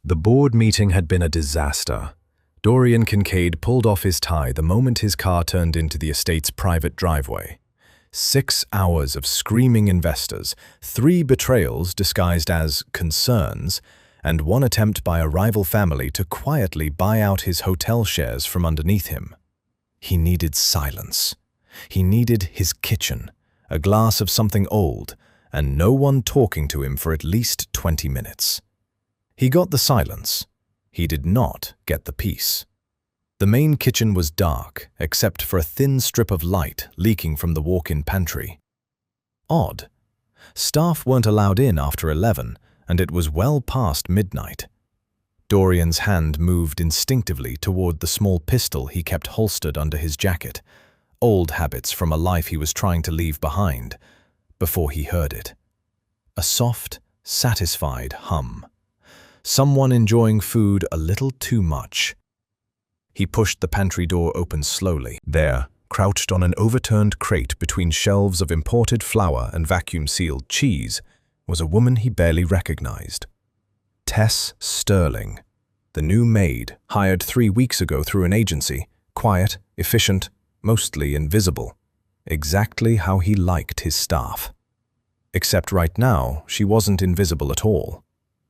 The board meeting had been a disaster. Dorian Kincaid pulled off his tie the moment his car turned into the estate's private driveway. 6 hours of screaming investors, 3 betrayals disguised as concerns, and 1 attempt by a rival family to quietly buy out his hotel shares from underneath him. He needed silence. He needed his kitchen, a glass of something old, and no one talking to him for at least 20 minutes. He got the silence. He did not get the peace. The main kitchen was dark, except for a thin strip of light leaking from the walk-in pantry. Odd. Staff weren't allowed in after 11, and it was well past midnight. Dorian's hand moved instinctively toward the small pistol he kept holstered under his jacket, old habits from a life he was trying to leave behind, before he heard it. A soft, satisfied hum. Someone enjoying food a little too much. He pushed the pantry door open slowly. There, crouched on an overturned crate between shelves of imported flour and vacuum-sealed cheese, was a woman he barely recognized. Tess Sterling, the new maid, hired 3 weeks ago through an agency, quiet, efficient, mostly invisible. Exactly how he liked his staff. Except right now, she wasn't invisible at all.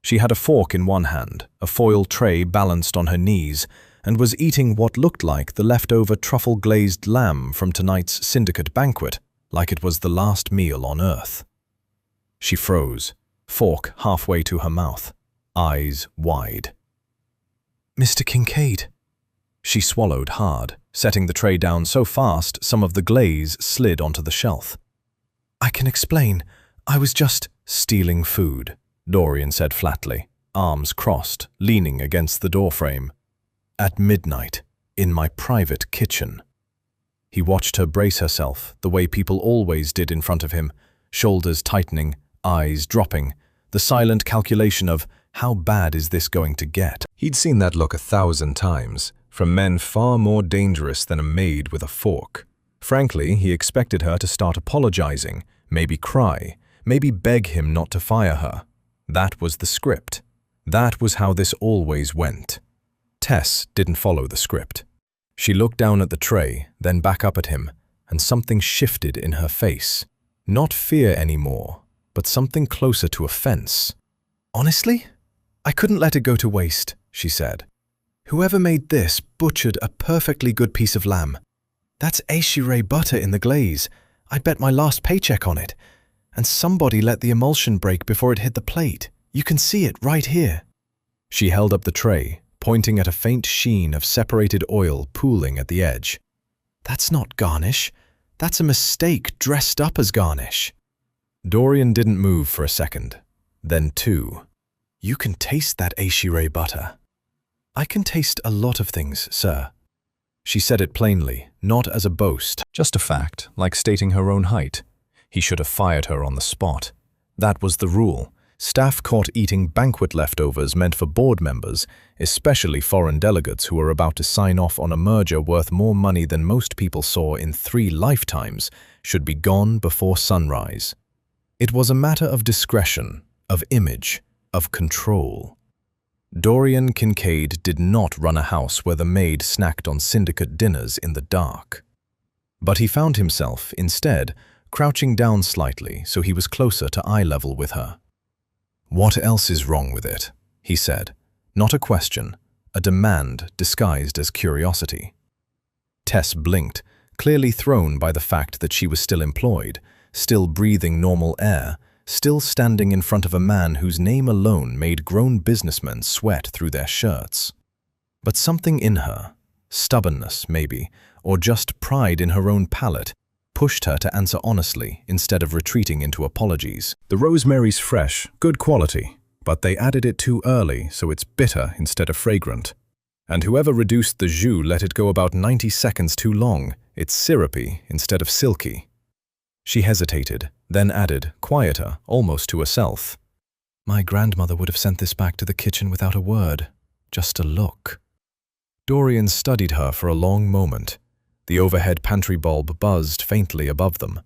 She had a fork in one hand, a foil tray balanced on her knees, and was eating what looked like the leftover truffle-glazed lamb from tonight's syndicate banquet, like it was the last meal on Earth. She froze, fork halfway to her mouth, eyes wide. "Mr. Kincaid." She swallowed hard, setting the tray down so fast some of the glaze slid onto the shelf. "I can explain. I was just stealing food," Dorian said flatly, arms crossed, leaning against the doorframe. "At midnight, in my private kitchen." He watched her brace herself, the way people always did in front of him, shoulders tightening, eyes dropping, the silent calculation of how bad is this going to get. He'd seen that look 1,000 times, from men far more dangerous than a maid with a fork. Frankly, he expected her to start apologizing, maybe cry, maybe beg him not to fire her. That was the script. That was how this always went. Tess didn't follow the script. She looked down at the tray, then back up at him, and something shifted in her face. Not fear anymore, but something closer to offense. "Honestly, I couldn't let it go to waste," she said. "Whoever made this butchered a perfectly good piece of lamb. That's Aishire butter in the glaze. I'd bet my last paycheck on it. And somebody let the emulsion break before it hit the plate. You can see it right here." She held up the tray, pointing at a faint sheen of separated oil pooling at the edge. "That's not garnish. That's a mistake dressed up as garnish." Dorian didn't move for a second, then 2. "You can taste that Aishire butter." "I can taste a lot of things, sir." She said it plainly, not as a boast, just a fact, like stating her own height. He should have fired her on the spot. That was the rule. Staff caught eating banquet leftovers meant for board members, especially foreign delegates who were about to sign off on a merger worth more money than most people saw in 3 lifetimes, should be gone before sunrise. It was a matter of discretion, of image, of control. Dorian Kincaid did not run a house where the maid snacked on syndicate dinners in the dark. But he found himself, instead, crouching down slightly so he was closer to eye level with her. "What else is wrong with it?" he said, not a question, a demand disguised as curiosity. Tess blinked, clearly thrown by the fact that she was still employed, still breathing normal air, still standing in front of a man whose name alone made grown businessmen sweat through their shirts. But something in her, stubbornness maybe, or just pride in her own palate, pushed her to answer honestly instead of retreating into apologies. "The rosemary's fresh, good quality, but they added it too early so it's bitter instead of fragrant. And whoever reduced the jus let it go about 90 seconds too long. It's syrupy instead of silky." She hesitated, then added, quieter, almost to herself, "My grandmother would have sent this back to the kitchen without a word, just a look." Dorian studied her for a long moment. The overhead pantry bulb buzzed faintly above them.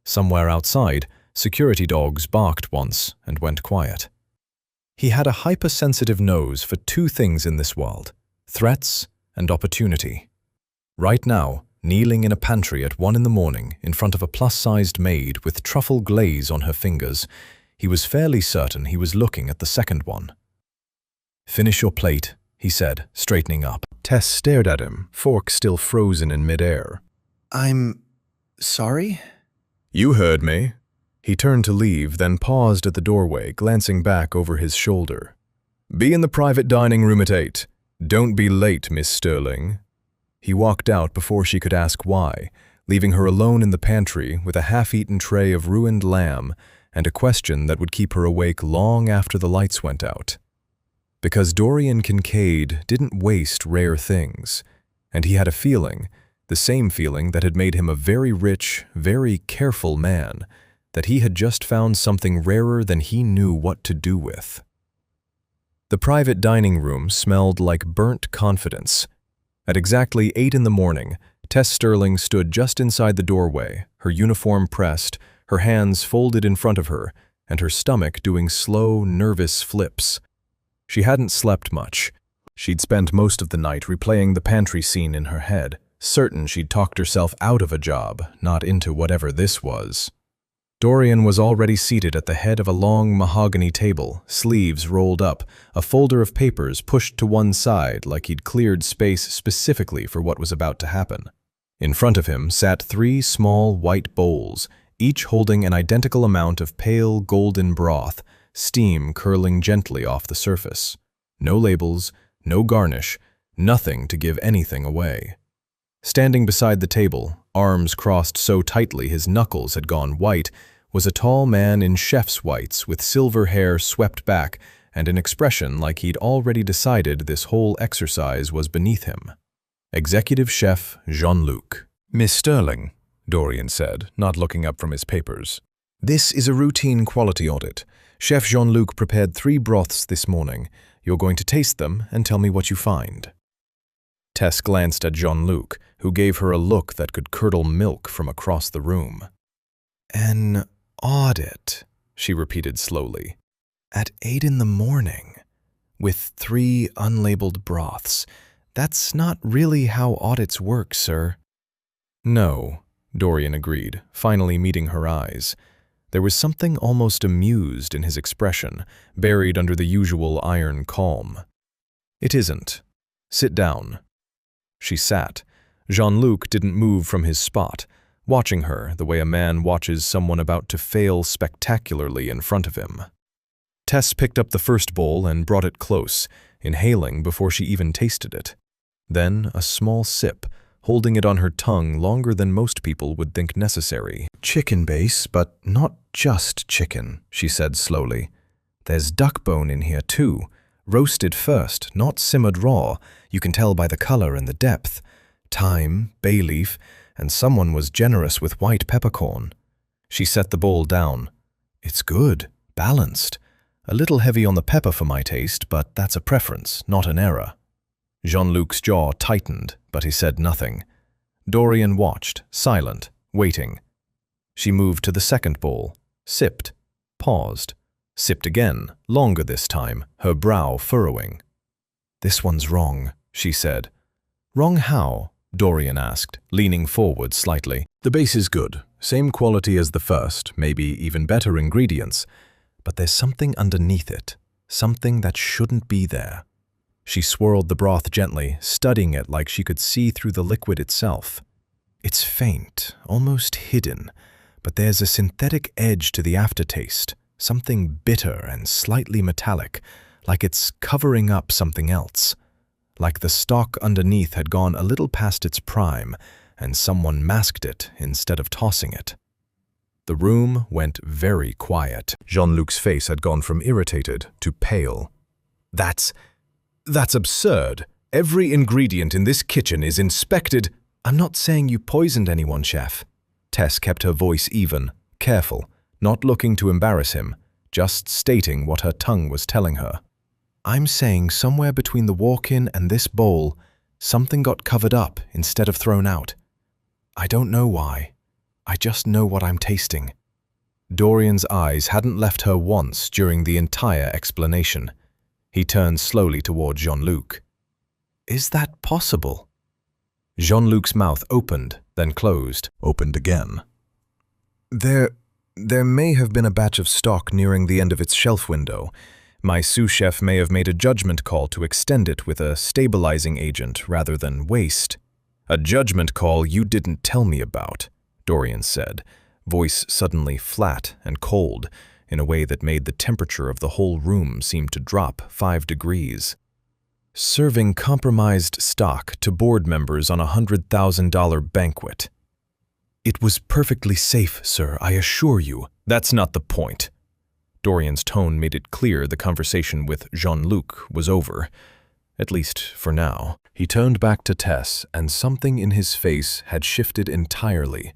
Somewhere outside, security dogs barked once and went quiet. He had a hypersensitive nose for two things in this world: threats and opportunity. Right now, kneeling in a pantry at 1 in the morning in front of a plus-sized maid with truffle glaze on her fingers, he was fairly certain he was looking at the second one. "Finish your plate," he said, straightening up. Tess stared at him, fork still frozen in midair. I'm sorry? "You heard me." He turned to leave, then paused at the doorway, glancing back over his shoulder. "Be in the private dining room at 8. Don't be late, Miss Sterling." He walked out before she could ask why, leaving her alone in the pantry with a half-eaten tray of ruined lamb and a question that would keep her awake long after the lights went out. Because Dorian Kincaid didn't waste rare things, and he had a feeling, the same feeling that had made him a very rich, very careful man, that he had just found something rarer than he knew what to do with. The private dining room smelled like burnt confidence. At exactly 8 in the morning, Tess Sterling stood just inside the doorway, her uniform pressed, her hands folded in front of her, and her stomach doing slow, nervous flips. She hadn't slept much. She'd spent most of the night replaying the pantry scene in her head, certain she'd talked herself out of a job, not into whatever this was. Dorian was already seated at the head of a long mahogany table, sleeves rolled up, a folder of papers pushed to one side like he'd cleared space specifically for what was about to happen. In front of him sat 3 small white bowls, each holding an identical amount of pale golden broth, steam curling gently off the surface. No labels, no garnish, nothing to give anything away. Standing beside the table, arms crossed so tightly his knuckles had gone white, was a tall man in chef's whites with silver hair swept back and an expression like he'd already decided this whole exercise was beneath him. Executive Chef Jean-Luc. "Miss Sterling," Dorian said, not looking up from his papers. "This is a routine quality audit. Chef Jean-Luc prepared 3 broths this morning. You're going to taste them and tell me what you find." Tess glanced at Jean-Luc, who gave her a look that could curdle milk from across the room. "An audit," she repeated slowly. "At 8 in the morning, with 3 unlabeled broths. That's not really how audits work, sir." "No," Dorian agreed, finally meeting her eyes. There was something almost amused in his expression, buried under the usual iron calm. "It isn't. Sit down." She sat. Jean-Luc didn't move from his spot, watching her the way a man watches someone about to fail spectacularly in front of him. Tess picked up the first bowl and brought it close, inhaling before she even tasted it. Then a small sip, holding it on her tongue longer than most people would think necessary. "Chicken base, but not just chicken," she said slowly. "There's duck bone in here too. Roasted first, not simmered raw. You can tell by the color and the depth. Thyme, bay leaf, and someone was generous with white peppercorn." She set the bowl down. "It's good, balanced. A little heavy on the pepper for my taste, but that's a preference, not an error." Jean-Luc's jaw tightened, but he said nothing. Dorian watched, silent, waiting. She moved to the second bowl, sipped, paused, sipped again, longer this time, her brow furrowing. "This one's wrong," she said. "Wrong how?" Dorian asked, leaning forward slightly. "The base is good, same quality as the first, maybe even better ingredients, but there's something underneath it, something that shouldn't be there." She swirled the broth gently, studying it like she could see through the liquid itself. "It's faint, almost hidden, but there's a synthetic edge to the aftertaste, something bitter and slightly metallic, like it's covering up something else. Like the stock underneath had gone a little past its prime, and someone masked it instead of tossing it." The room went very quiet. Jean-Luc's face had gone from irritated to pale. That's absurd. Every ingredient in this kitchen is inspected." "I'm not saying you poisoned anyone, Chef." Tess kept her voice even, careful, not looking to embarrass him, just stating what her tongue was telling her. "I'm saying somewhere between the walk-in and this bowl, something got covered up instead of thrown out. I don't know why. I just know what I'm tasting." Dorian's eyes hadn't left her once during the entire explanation. He turned slowly toward Jean-Luc. "Is that possible?" Jean-Luc's mouth opened, then closed, opened again. There may have been a batch of stock nearing the end of its shelf window. My sous chef may have made a judgment call to extend it with a stabilizing agent rather than waste. "A judgment call you didn't tell me about," Dorian said, voice suddenly flat and cold, in a way that made the temperature of the whole room seem to drop 5 degrees. "Serving compromised stock to board members on a $100,000 banquet. It was perfectly safe, sir, I assure you." "That's not the point." Dorian's tone made it clear the conversation with Jean-Luc was over, at least for now. He turned back to Tess, and something in his face had shifted entirely.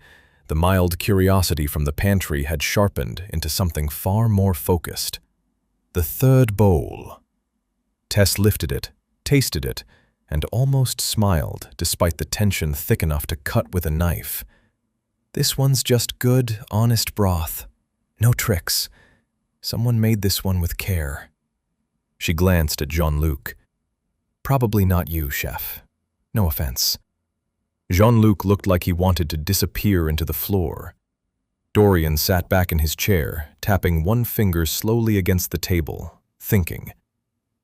The mild curiosity from the pantry had sharpened into something far more focused. The third bowl. Tess lifted it, tasted it, and almost smiled, despite the tension thick enough to cut with a knife. "This one's just good, honest broth. No tricks. Someone made this one with care." She glanced at Jean-Luc. "Probably not you, chef. No offense." Jean-Luc looked like he wanted to disappear into the floor. Dorian sat back in his chair, tapping one finger slowly against the table, thinking.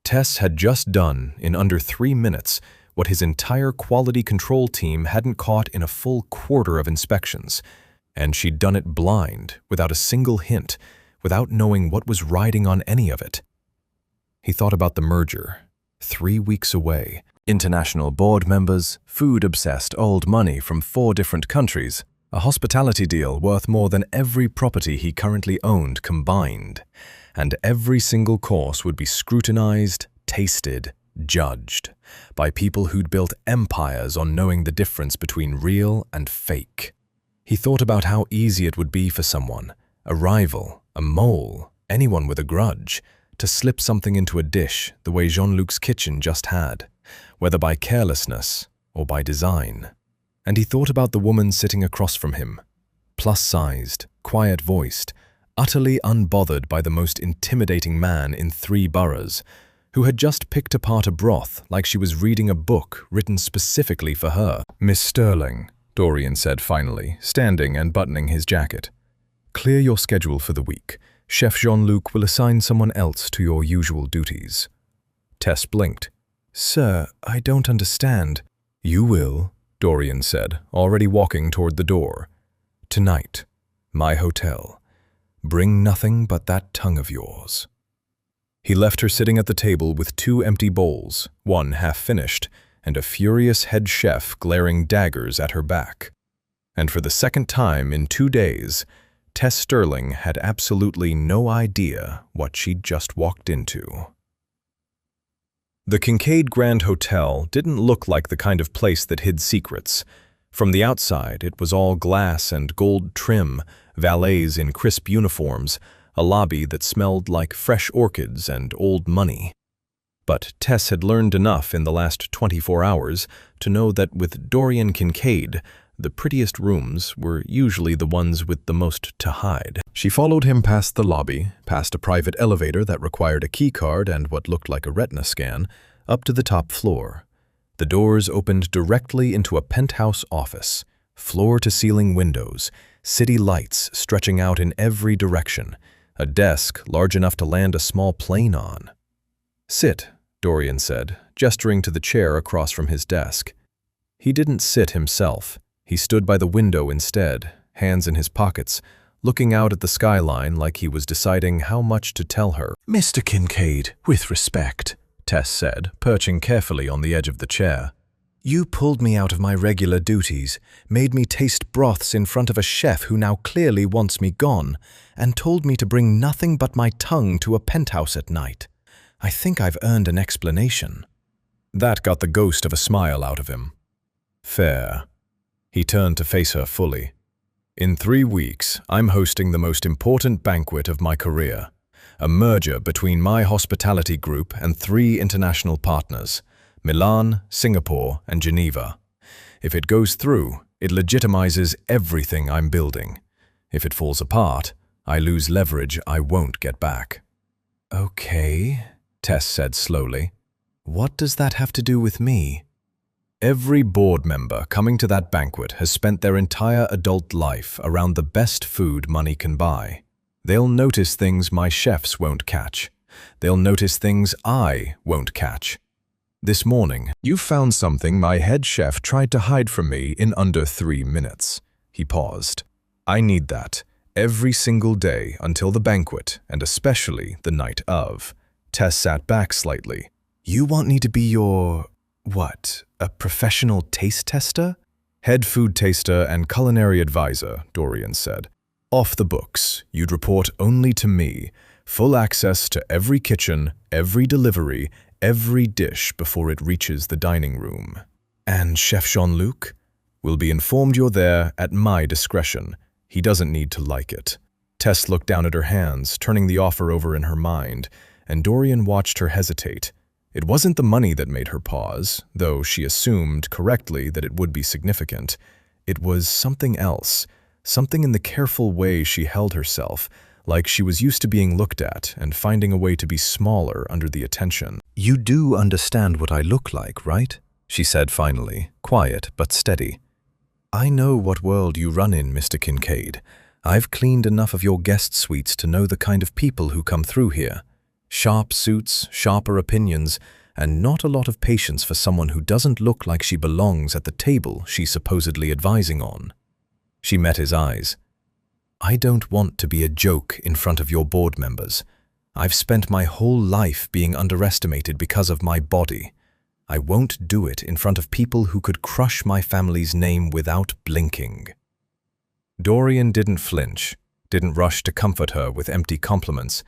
Tess had just done, in under 3 minutes, what his entire quality control team hadn't caught in a full quarter of inspections, and she'd done it blind, without a single hint, without knowing what was riding on any of it. He thought about the merger, 3 weeks away. International board members, food-obsessed old money from 4 different countries, a hospitality deal worth more than every property he currently owned combined, and every single course would be scrutinized, tasted, judged, by people who'd built empires on knowing the difference between real and fake. He thought about how easy it would be for someone, a rival, a mole, anyone with a grudge, to slip something into a dish the way Jean-Luc's kitchen just had, whether by carelessness or by design. And he thought about the woman sitting across from him, plus-sized, quiet-voiced, utterly unbothered by the most intimidating man in 3 boroughs, who had just picked apart a broth like she was reading a book written specifically for her. "Miss Sterling," Dorian said finally, standing and buttoning his jacket. "Clear your schedule for the week. Chef Jean-Luc will assign someone else to your usual duties." Tess blinked. "Sir, I don't understand." "You will," Dorian said, already walking toward the door. "Tonight, my hotel. Bring nothing but that tongue of yours." He left her sitting at the table with 2 empty bowls, one half-finished, and a furious head chef glaring daggers at her back. And for the second time in 2 days, Tess Sterling had absolutely no idea what she'd just walked into. The Kincaid Grand Hotel didn't look like the kind of place that hid secrets. From the outside, it was all glass and gold trim, valets in crisp uniforms, a lobby that smelled like fresh orchids and old money. But Tess had learned enough in the last 24 hours to know that with Dorian Kincaid, the prettiest rooms were usually the ones with the most to hide. She followed him past the lobby, past a private elevator that required a keycard and what looked like a retina scan, up to the top floor. The doors opened directly into a penthouse office, floor-to-ceiling windows, city lights stretching out in every direction, a desk large enough to land a small plane on. "Sit," Dorian said, gesturing to the chair across from his desk. He didn't sit himself. He stood by the window instead, hands in his pockets, looking out at the skyline like he was deciding how much to tell her. "Mr. Kincaid, with respect," Tess said, perching carefully on the edge of the chair. "You pulled me out of my regular duties, made me taste broths in front of a chef who now clearly wants me gone, and told me to bring nothing but my tongue to a penthouse at night. I think I've earned an explanation." That got the ghost of a smile out of him. "Fair." He turned to face her fully. "In 3 weeks, I'm hosting the most important banquet of my career, a merger between my hospitality group and 3 international partners, Milan, Singapore, and Geneva. If it goes through, it legitimizes everything I'm building. If it falls apart, I lose leverage I won't get back. Okay, Tess said slowly. What does that have to do with me? Every board member coming to that banquet has spent their entire adult life around the best food money can buy. They'll notice things my chefs won't catch. They'll notice things I won't catch. This morning, you found something my head chef tried to hide from me in under 3 minutes. He paused. I need that every single day until the banquet, and especially the night of. Tess sat back slightly. You want me to be your... what? A professional taste tester? Head food taster and culinary advisor, Dorian said. Off the books, you'd report only to me. Full access to every kitchen, every delivery, every dish before it reaches the dining room. And Chef Jean-Luc? Will be informed you're there at my discretion. He doesn't need to like it. Tess looked down at her hands, turning the offer over in her mind, and Dorian watched her hesitate. It wasn't the money that made her pause, though she assumed correctly that it would be significant. It was something else, something in the careful way she held herself, like she was used to being looked at and finding a way to be smaller under the attention. You do understand what I look like, right? She said finally, quiet but steady. I know what world you run in, Mr. Kincaid. I've cleaned enough of your guest suites to know the kind of people who come through here. Sharp suits, sharper opinions, and not a lot of patience for someone who doesn't look like she belongs at the table she's supposedly advising on. She met his eyes. I don't want to be a joke in front of your board members. I've spent my whole life being underestimated because of my body. I won't do it in front of people who could crush my family's name without blinking. Dorian didn't flinch, didn't rush to comfort her with empty compliments.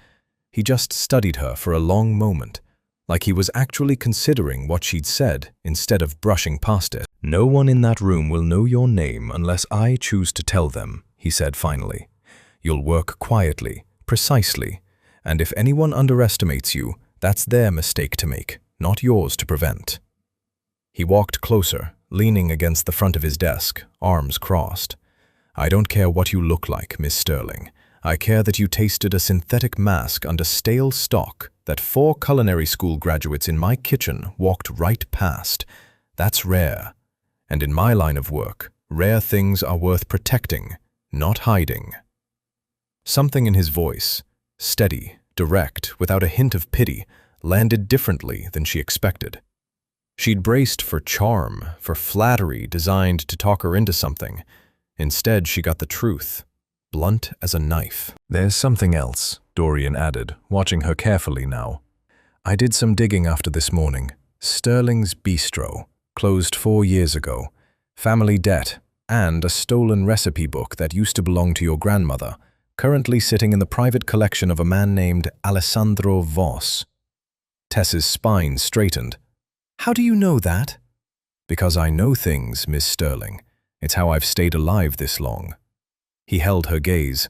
He just studied her for a long moment, like he was actually considering what she'd said instead of brushing past it. No one in that room will know your name unless I choose to tell them, he said finally. You'll work quietly, precisely, and if anyone underestimates you, that's their mistake to make, not yours to prevent. He walked closer, leaning against the front of his desk, arms crossed. I don't care what you look like, Miss Sterling. I care that you tasted a synthetic mask under stale stock that 4 culinary school graduates in my kitchen walked right past. That's rare. And in my line of work, rare things are worth protecting, not hiding. Something in his voice, steady, direct, without a hint of pity, landed differently than she expected. She'd braced for charm, for flattery designed to talk her into something. Instead, she got the truth. Blunt as a knife. There's something else, Dorian added, watching her carefully now. I did some digging after this morning. Sterling's Bistro, closed 4 years ago. Family debt, and a stolen recipe book that used to belong to your grandmother, currently sitting in the private collection of a man named Alessandro Voss. Tess's spine straightened. How do you know that? Because I know things, Miss Sterling. It's how I've stayed alive this long. He held her gaze.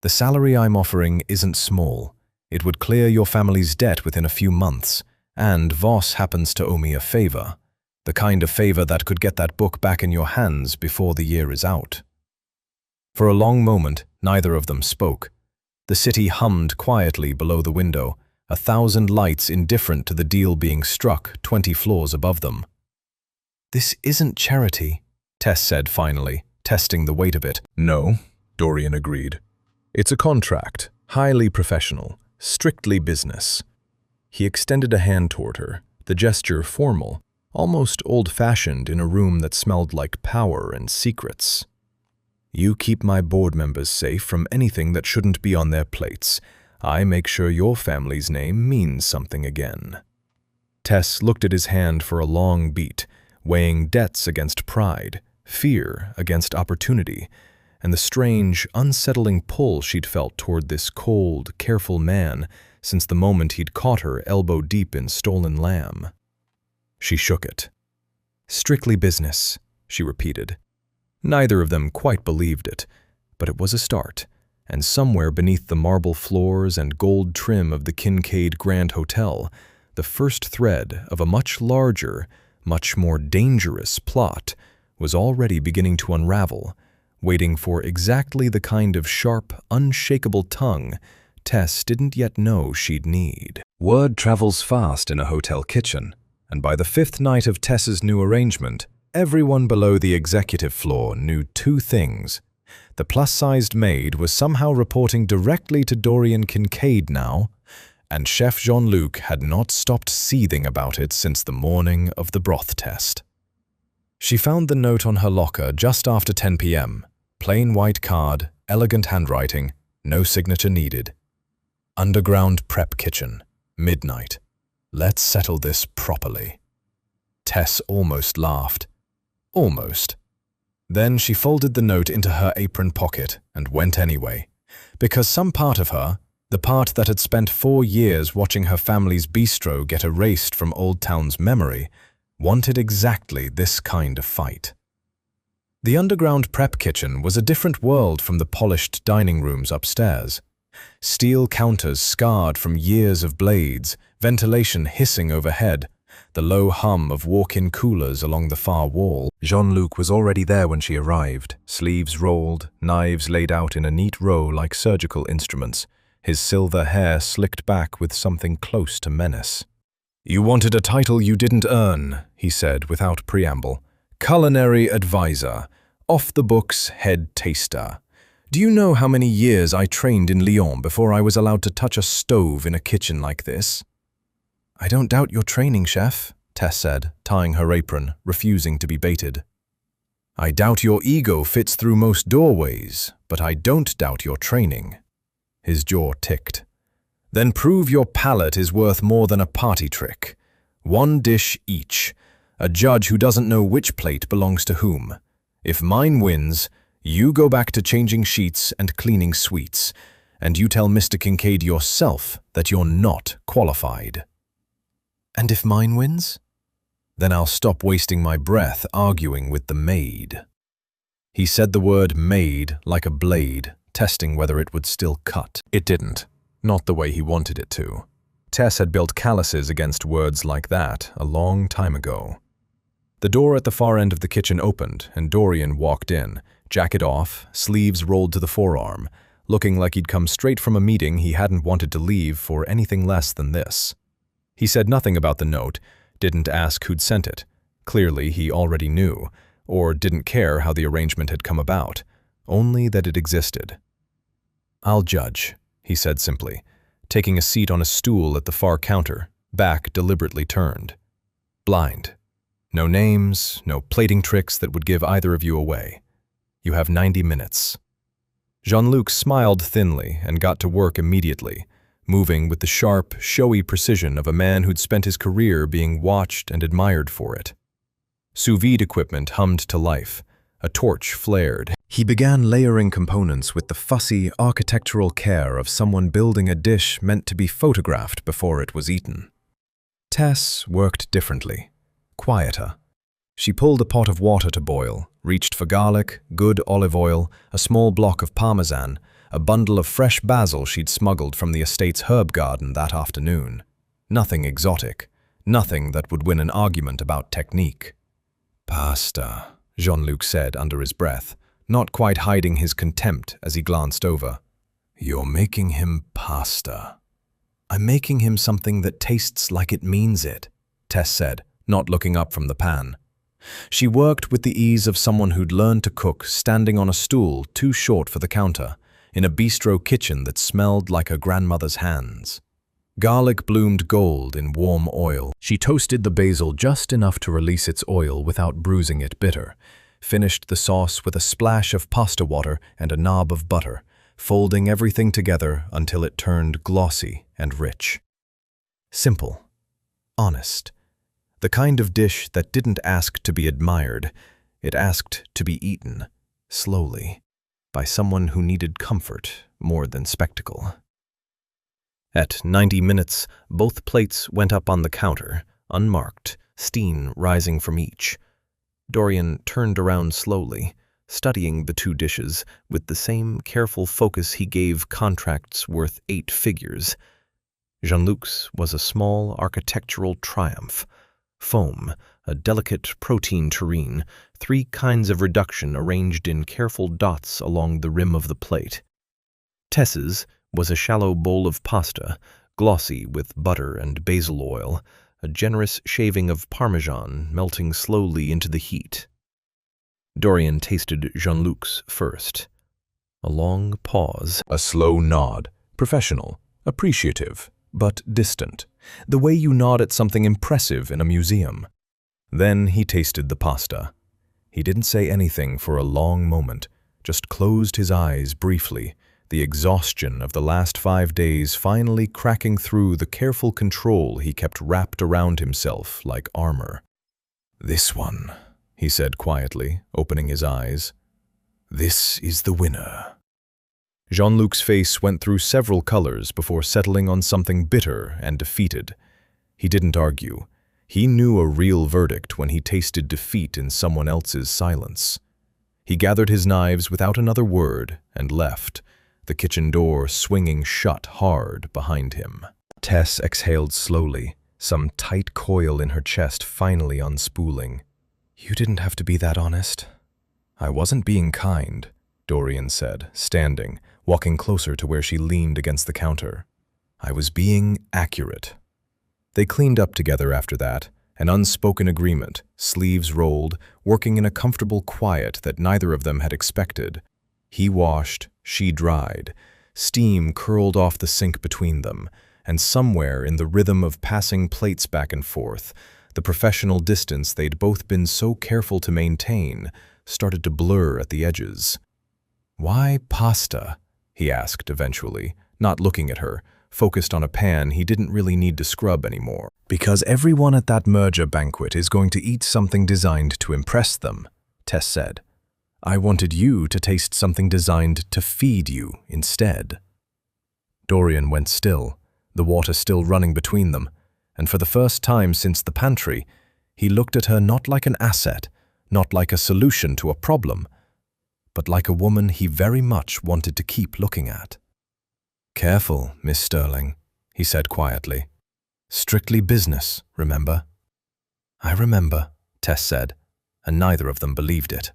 The salary I'm offering isn't small. It would clear your family's debt within a few months, and Voss happens to owe me a favor. The kind of favor that could get that book back in your hands before the year is out. For a long moment, neither of them spoke. The city hummed quietly below the window, 1,000 lights indifferent to the deal being struck 20 floors above them. This isn't charity, Tess said finally, testing the weight of it. No, Dorian agreed. It's a contract, highly professional, strictly business. He extended a hand toward her, the gesture formal, almost old-fashioned in a room that smelled like power and secrets. You keep my board members safe from anything that shouldn't be on their plates. I make sure your family's name means something again. Tess looked at his hand for a long beat, weighing debts against pride, fear against opportunity, and the strange, unsettling pull she'd felt toward this cold, careful man since the moment he'd caught her elbow-deep in stolen lamb. She shook it. Strictly business, she repeated. Neither of them quite believed it, but it was a start, and somewhere beneath the marble floors and gold trim of the Kincaid Grand Hotel, the first thread of a much larger, much more dangerous plot was already beginning to unravel, waiting for exactly the kind of sharp, unshakable tongue Tess didn't yet know she'd need. Word travels fast in a hotel kitchen, and by the fifth night of Tess's new arrangement, everyone below the executive floor knew two things. The plus-sized maid was somehow reporting directly to Dorian Kincaid now, and Chef Jean-Luc had not stopped seething about it since the morning of the broth test. She found the note on her locker just after 10 p.m. Plain white card, elegant handwriting, no signature needed. Underground prep kitchen, midnight. Let's settle this properly. Tess almost laughed. Almost. Then she folded the note into her apron pocket and went anyway, because some part of her, the part that had spent 4 years watching her family's bistro get erased from Old Town's memory, wanted exactly this kind of fight. The underground prep kitchen was a different world from the polished dining rooms upstairs. Steel counters scarred from years of blades, ventilation hissing overhead, the low hum of walk-in coolers along the far wall. Jean-Luc was already there when she arrived, sleeves rolled, knives laid out in a neat row like surgical instruments, his silver hair slicked back with something close to menace. "You wanted a title you didn't earn," he said without preamble. "Culinary advisor, off-the-books head taster. Do you know how many years I trained in Lyon before I was allowed to touch a stove in a kitchen like this?" "I don't doubt your training, chef," Tess said, tying her apron, refusing to be baited. "I doubt your ego fits through most doorways, but I don't doubt your training." His jaw ticked. "Then prove your palate is worth more than a party trick. 1 dish each. A judge who doesn't know which plate belongs to whom. If mine wins, you go back to changing sheets and cleaning sweets, and you tell Mr. Kincaid yourself that you're not qualified." "And if mine wins?" "Then I'll stop wasting my breath arguing with the maid." He said the word maid like a blade, testing whether it would still cut. It didn't, not the way he wanted it to. Tess had built calluses against words like that a long time ago. The door at the far end of the kitchen opened, and Dorian walked in, jacket off, sleeves rolled to the forearm, looking like he'd come straight from a meeting he hadn't wanted to leave for anything less than this. He said nothing about the note, didn't ask who'd sent it. Clearly, he already knew, or didn't care how the arrangement had come about, only that it existed. "I'll judge," he said simply, taking a seat on a stool at the far counter, back deliberately turned. "Blind. No names, no plating tricks that would give either of you away. You have 90 minutes. Jean-Luc smiled thinly and got to work immediately, moving with the sharp, showy precision of a man who'd spent his career being watched and admired for it. Sous vide equipment hummed to life. A torch flared. He began layering components with the fussy, architectural care of someone building a dish meant to be photographed before it was eaten. Tess worked differently, quieter. She pulled a pot of water to boil, reached for garlic, good olive oil, a small block of parmesan, a bundle of fresh basil she'd smuggled from the estate's herb garden that afternoon. Nothing exotic, nothing that would win an argument about technique. "Pasta," Jean-Luc said under his breath, not quite hiding his contempt as he glanced over. "You're making him pasta." "I'm making him something that tastes like it means it," Tess said, not looking up from the pan. She worked with the ease of someone who'd learned to cook standing on a stool too short for the counter, in a bistro kitchen that smelled like her grandmother's hands. Garlic bloomed gold in warm oil. She toasted the basil just enough to release its oil without bruising it bitter, finished the sauce with a splash of pasta water and a knob of butter, folding everything together until it turned glossy and rich. Simple. Honest. The kind of dish that didn't ask to be admired, it asked to be eaten, slowly, by someone who needed comfort more than spectacle. At 90 minutes, both plates went up on the counter, unmarked, steam rising from each. Dorian turned around slowly, studying the two dishes with the same careful focus he gave contracts worth 8 figures. Jean-Luc's was a small architectural triumph, foam, a delicate protein terrine, 3 kinds of reduction arranged in careful dots along the rim of the plate. Tess's was a shallow bowl of pasta, glossy with butter and basil oil, a generous shaving of Parmesan melting slowly into the heat. Dorian tasted Jean-Luc's first. A long pause. A slow nod, professional, appreciative, but distant, the way you nod at something impressive in a museum. Then he tasted the pasta. He didn't say anything for a long moment, just closed his eyes briefly, the exhaustion of the last 5 days finally cracking through the careful control he kept wrapped around himself like armor. "This one," he said quietly, opening his eyes. "This is the winner." Jean-Luc's face went through several colors before settling on something bitter and defeated. He didn't argue. He knew a real verdict when he tasted defeat in someone else's silence. He gathered his knives without another word and left, the kitchen door swinging shut hard behind him. Tess exhaled slowly, some tight coil in her chest finally unspooling. "You didn't have to be that honest." "I wasn't being kind," Dorian said, standing, walking closer to where she leaned against the counter. "I was being accurate." They cleaned up together after that, an unspoken agreement, sleeves rolled, working in a comfortable quiet that neither of them had expected. He washed, she dried. Steam curled off the sink between them, and somewhere in the rhythm of passing plates back and forth, the professional distance they'd both been so careful to maintain started to blur at the edges. "Why pasta?" he asked eventually, not looking at her, focused on a pan he didn't really need to scrub anymore. "Because everyone at that merger banquet is going to eat something designed to impress them," Tess said. "I wanted you to taste something designed to feed you instead." Dorian went still, the water still running between them, and for the first time since the pantry, he looked at her not like an asset, not like a solution to a problem, but like a woman he very much wanted to keep looking at. "Careful, Miss Sterling," he said quietly. "Strictly business, remember?" "I remember," Tess said, and neither of them believed it.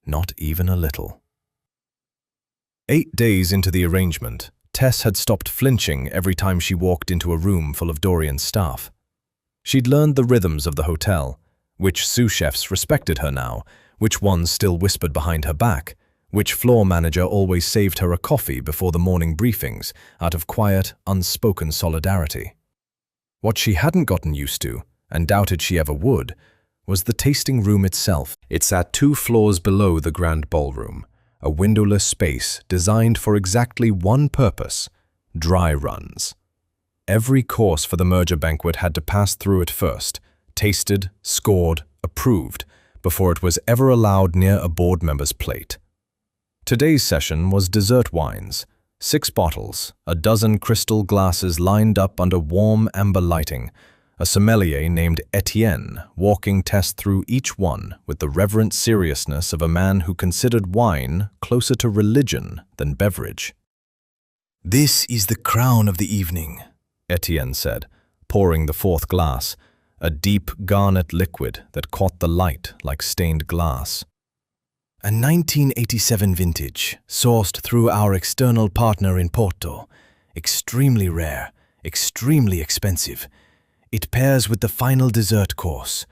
Not even a little. 8 days into the arrangement, Tess had stopped flinching every time she walked into a room full of Dorian's staff. She'd learned the rhythms of the hotel, which sous chefs respected her now, which ones still whispered behind her back, which floor manager always saved her a coffee before the morning briefings out of quiet, unspoken solidarity. What she hadn't gotten used to, and doubted she ever would, was the tasting room itself. It sat 2 floors below the grand ballroom, a windowless space designed for exactly one purpose: dry runs. Every course for the merger banquet had to pass through it first, tasted, scored, approved, before it was ever allowed near a board member's plate. Today's session was dessert wines, 6 bottles, a dozen crystal glasses lined up under warm amber lighting, a sommelier named Etienne walking Tess through each one with the reverent seriousness of a man who considered wine closer to religion than beverage. "This is the crown of the evening," Etienne said, pouring the 4th glass, a deep garnet liquid that caught the light like stained glass. "A 1987 vintage, sourced through our external partner in Porto. Extremely rare, extremely expensive. It pairs with the final dessert course,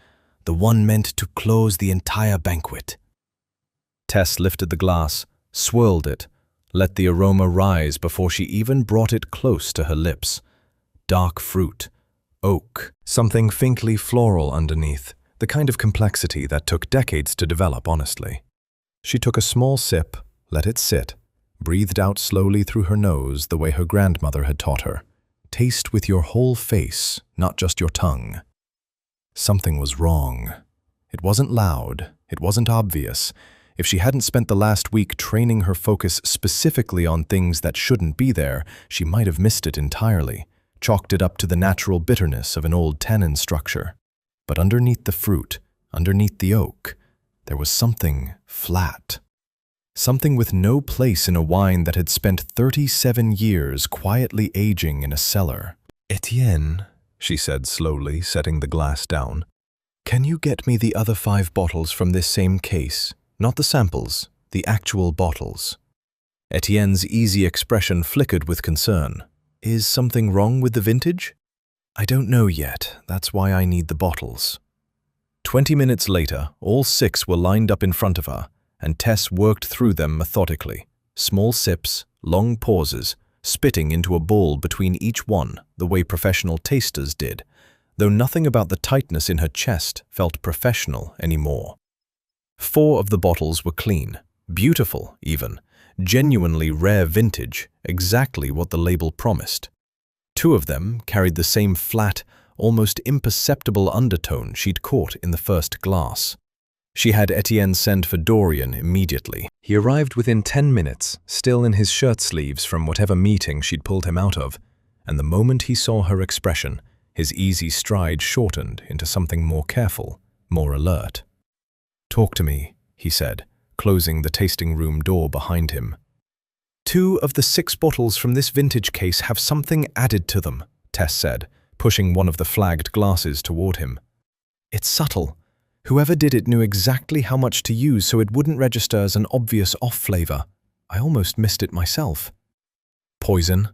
the one meant to close the entire banquet." Tess lifted the glass, swirled it, let the aroma rise before she even brought it close to her lips. Dark fruit, oak, something faintly floral underneath, the kind of complexity that took decades to develop, honestly. She took a small sip, let it sit, breathed out slowly through her nose the way her grandmother had taught her. Taste with your whole face, not just your tongue. Something was wrong. It wasn't loud, it wasn't obvious. If she hadn't spent the last week training her focus specifically on things that shouldn't be there, she might have missed it entirely, chalked it up to the natural bitterness of an old tannin structure. But underneath the fruit, underneath the oak, there was something flat. Something with no place in a wine that had spent 37 years quietly aging in a cellar. "Etienne," she said slowly, setting the glass down, Can you get me the other 5 bottles from this same case? Not the samples, the actual bottles. Etienne's easy expression flickered with concern. Is something wrong with the vintage? I don't know yet. That's why I need the bottles. 20 minutes later, all 6 were lined up in front of her, and Tess worked through them methodically. Small sips, long pauses, spitting into a bowl between each one, the way professional tasters did, though nothing about the tightness in her chest felt professional anymore. 4 of the bottles were clean, beautiful even, genuinely rare vintage, exactly what the label promised. 2 of them carried the same flat, almost imperceptible undertone she'd caught in the first glass. She had Etienne send for Dorian immediately. He arrived within 10 minutes, still in his shirt sleeves from whatever meeting she'd pulled him out of, and the moment he saw her expression, his easy stride shortened into something more careful, more alert. "Talk to me," he said, closing the tasting room door behind him. 2 of the 6 bottles from this vintage case have something added to them, Tess said, pushing one of the flagged glasses toward him. It's subtle. Whoever did it knew exactly how much to use so it wouldn't register as an obvious off flavor. I almost missed it myself. Poison?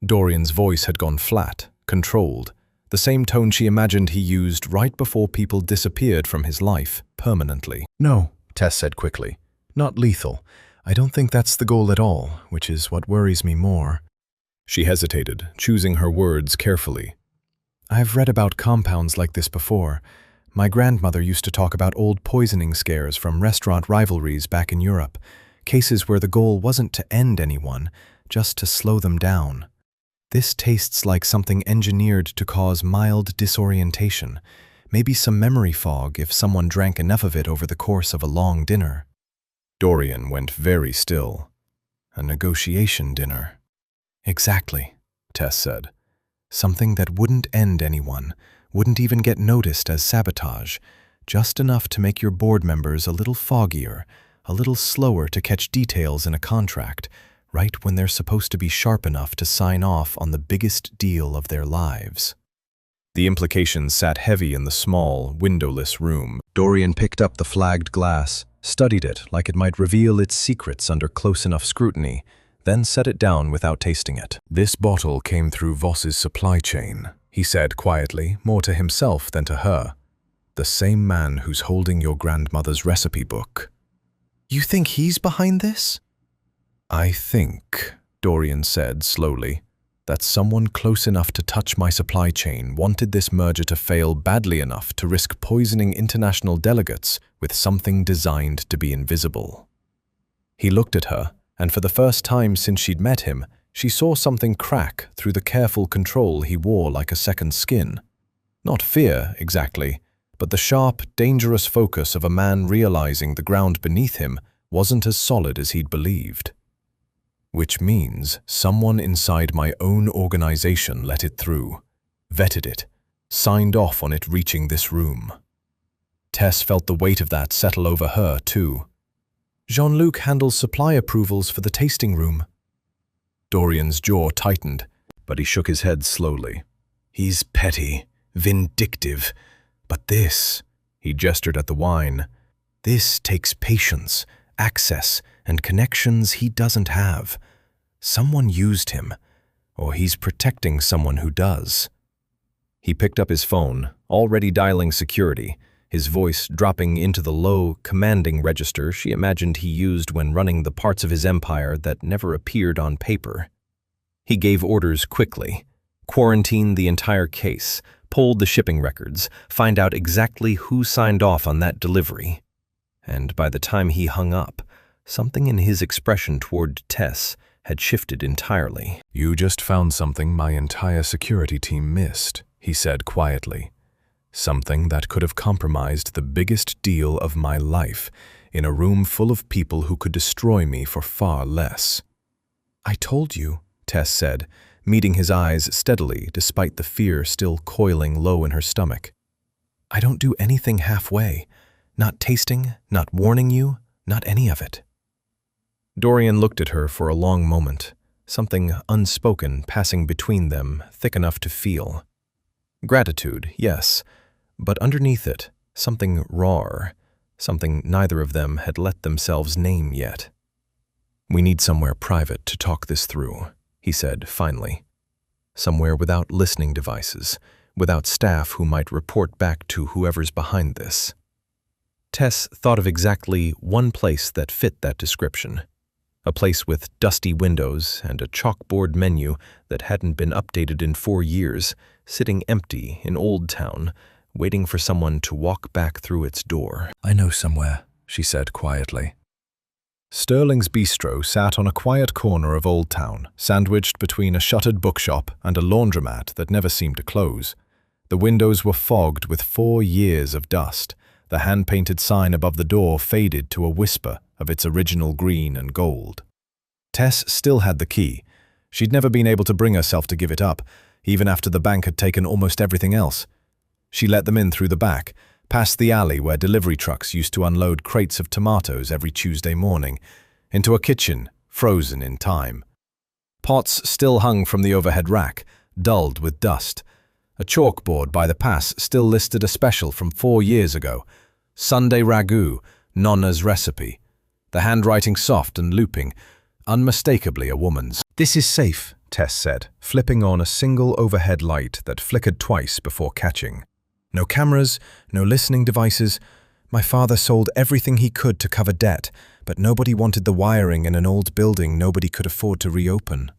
Dorian's voice had gone flat, controlled, the same tone she imagined he used right before people disappeared from his life, permanently. No, Tess said quickly. Not lethal. I don't think that's the goal at all, which is what worries me more. She hesitated, choosing her words carefully. I've read about compounds like this before. My grandmother used to talk about old poisoning scares from restaurant rivalries back in Europe, cases where the goal wasn't to end anyone, just to slow them down. This tastes like something engineered to cause mild disorientation, maybe some memory fog if someone drank enough of it over the course of a long dinner. Dorian went very still. A negotiation dinner. Exactly, Tess said. Something that wouldn't end anyone, wouldn't even get noticed as sabotage, just enough to make your board members a little foggier, a little slower to catch details in a contract, right when they're supposed to be sharp enough to sign off on the biggest deal of their lives. The implications sat heavy in the small, windowless room. Dorian picked up the flagged glass, studied it like it might reveal its secrets under close enough scrutiny, then set it down without tasting it. This bottle came through Voss's supply chain, he said quietly, more to himself than to her. The same man who's holding your grandmother's recipe book. You think he's behind this? I think, Dorian said slowly, that someone close enough to touch my supply chain wanted this merger to fail badly enough to risk poisoning international delegates with something designed to be invisible. He looked at her, and for the first time since she'd met him, she saw something crack through the careful control he wore like a second skin. Not fear, exactly, but the sharp, dangerous focus of a man realizing the ground beneath him wasn't as solid as he'd believed. Which means someone inside my own organization let it through, vetted it, signed off on it reaching this room. Tess felt the weight of that settle over her, too. Jean-Luc handles supply approvals for the tasting room. Dorian's jaw tightened, but he shook his head slowly. He's petty, vindictive, but this, he gestured at the wine, this takes patience, access, and connections he doesn't have. Someone used him, or he's protecting someone who does. He picked up his phone, already dialing security, his voice dropping into the low, commanding register she imagined he used when running the parts of his empire that never appeared on paper. He gave orders quickly, quarantined the entire case, pulled the shipping records, find out exactly who signed off on that delivery. And by the time he hung up, something in his expression toward Tess had shifted entirely. You just found something my entire security team missed, he said quietly. Something that could have compromised the biggest deal of my life in a room full of people who could destroy me for far less. I told you, Tess said, meeting his eyes steadily despite the fear still coiling low in her stomach. I don't do anything halfway. Not tasting, not warning you, not any of it. Dorian looked at her for a long moment, something unspoken passing between them, thick enough to feel. Gratitude, yes, but underneath it, Something raw, something neither of them had let themselves name yet. "We need somewhere private to talk this through," he said finally. "Somewhere without listening devices, without staff who might report back to whoever's behind this." Tess thought of exactly one place that fit that description. A place with dusty windows and a chalkboard menu that hadn't been updated in 4 years, sitting empty in Old Town, waiting for someone to walk back through its door. I know somewhere, she said quietly. Sterling's Bistro sat on a quiet corner of Old Town, sandwiched between a shuttered bookshop and a laundromat that never seemed to close. The windows were fogged with 4 years of dust. The hand-painted sign above the door faded to a whisper of its original green and gold. Tess still had the key. She'd never been able to bring herself to give it up, even after the bank had taken almost everything else. She let them in through the back, past the alley where delivery trucks used to unload crates of tomatoes every Tuesday morning, into a kitchen frozen in time. Pots still hung from the overhead rack, dulled with dust. A chalkboard by the pass still listed a special from 4 years ago, Sunday ragu, Nonna's recipe. The handwriting soft and looping, unmistakably a woman's. "This is safe," Tess said, flipping on a single overhead light that flickered twice before catching. "No cameras, no listening devices. My father sold everything he could to cover debt, but nobody wanted the wiring in an old building nobody could afford to reopen."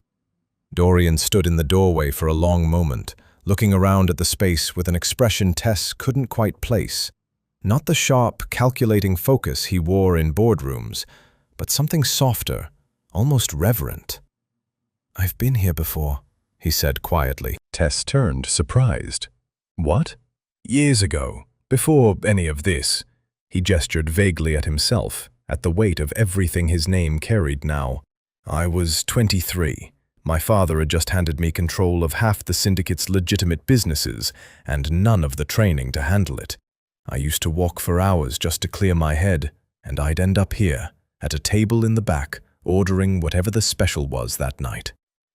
Dorian stood in the doorway for a long moment, looking around at the space with an expression Tess couldn't quite place. Not the sharp, calculating focus he wore in boardrooms, but something softer, almost reverent. "I've been here before," he said quietly. Tess turned, surprised. "What?" "Years ago, before any of this." He gestured vaguely at himself, at the weight of everything his name carried now. "I was 23. My father had just handed me control of half the syndicate's legitimate businesses and none of the training to handle it. I used to walk for hours just to clear my head, and I'd end up here, at a table in the back, ordering whatever the special was that night."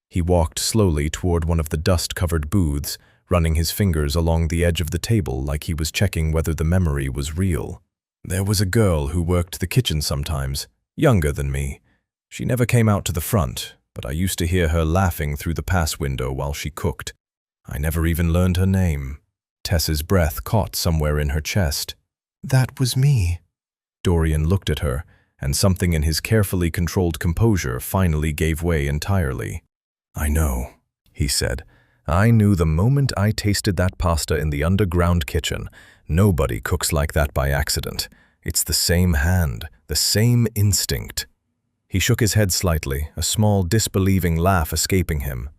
He walked slowly toward one of the dust-covered booths, running his fingers along the edge of the table like he was checking whether the memory was real. "There was a girl who worked the kitchen sometimes, younger than me. She never came out to the front, but I used to hear her laughing through the pass window while she cooked. I never even learned her name." Tess's breath caught somewhere in her chest. "That was me." Dorian looked at her, and something in his carefully controlled composure finally gave way entirely. "I know," he said. "I knew the moment I tasted that pasta in the underground kitchen. Nobody cooks like that by accident. It's the same hand, the same instinct." He shook his head slightly, a small disbelieving laugh escaping him.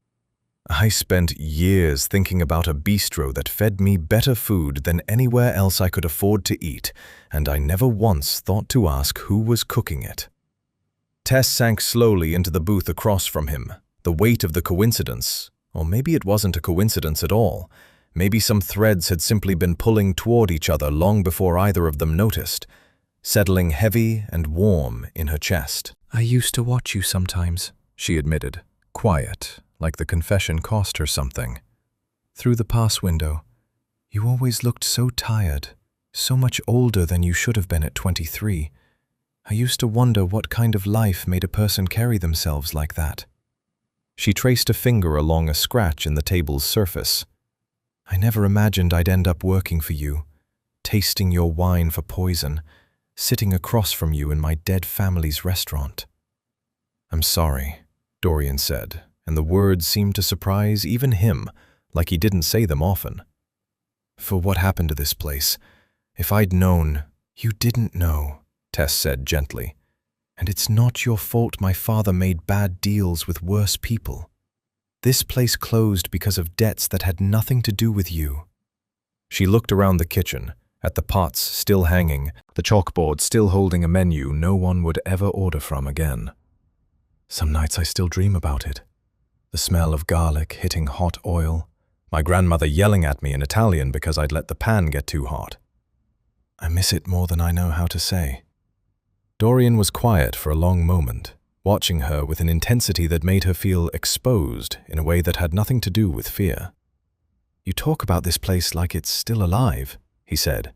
"I spent years thinking about a bistro that fed me better food than anywhere else I could afford to eat, and I never once thought to ask who was cooking it." Tess sank slowly into the booth across from him. The weight of the coincidence, or maybe it wasn't a coincidence at all. Maybe some threads had simply been pulling toward each other long before either of them noticed, settling heavy and warm in her chest. "I used to watch you sometimes," she admitted, quiet, like the confession cost her something. "Through the pass window. You always looked so tired, so much older than you should have been at 23. I used to wonder what kind of life made a person carry themselves like that." She traced a finger along a scratch in the table's surface. "I never imagined I'd end up working for you, tasting your wine for poison, sitting across from you in my dead family's restaurant." "I'm sorry," Dorian said, and the words seemed to surprise even him, like he didn't say them often. "For what happened to this place. If I'd known—" "You didn't know," Tess said gently. "And it's not your fault my father made bad deals with worse people. This place closed because of debts that had nothing to do with you." She looked around the kitchen, at the pots still hanging, the chalkboard still holding a menu no one would ever order from again. "Some nights I still dream about it. The smell of garlic hitting hot oil, my grandmother yelling at me in Italian because I'd let the pan get too hot. I miss it more than I know how to say." Dorian was quiet for a long moment, watching her with an intensity that made her feel exposed in a way that had nothing to do with fear. "You talk about this place like it's still alive," he said.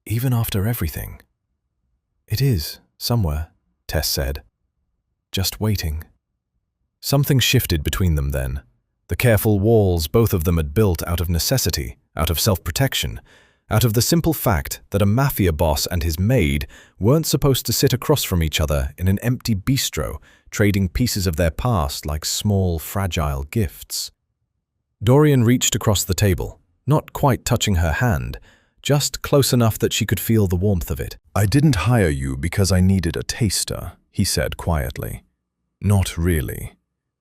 even after everything. It is, somewhere, Tess said. Just waiting. Something shifted between them then. The careful walls both of them had built out of necessity, out of self-protection, out of the simple fact that a mafia boss and his maid weren't supposed to sit across from each other in an empty bistro, trading pieces of their past like small, fragile gifts. Dorian reached across the table, not quite touching her hand, just close enough that she could feel the warmth of it. "I didn't hire you because I needed a taster," he said quietly. "Not really.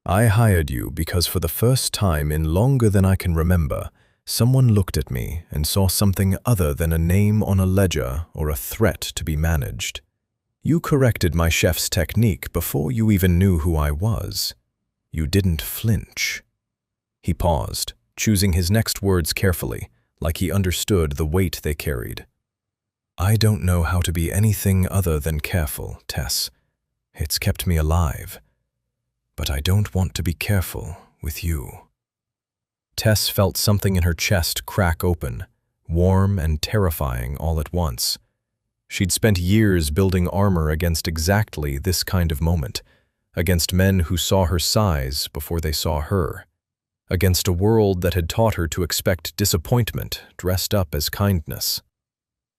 I hired you because for the first time in longer than I can remember, someone looked at me and saw something other than a name on a ledger or a threat to be managed. You corrected my chef's technique before you even knew who I was. You didn't flinch." He paused, choosing his next words carefully, like he understood the weight they carried. "I don't know how to be anything other than careful, Tess. It's kept me alive. But I don't want to be careful with you." Tess felt something in her chest crack open, warm and terrifying all at once. She'd spent years building armor against exactly this kind of moment, against men who saw her size before they saw her, against a world that had taught her to expect disappointment dressed up as kindness.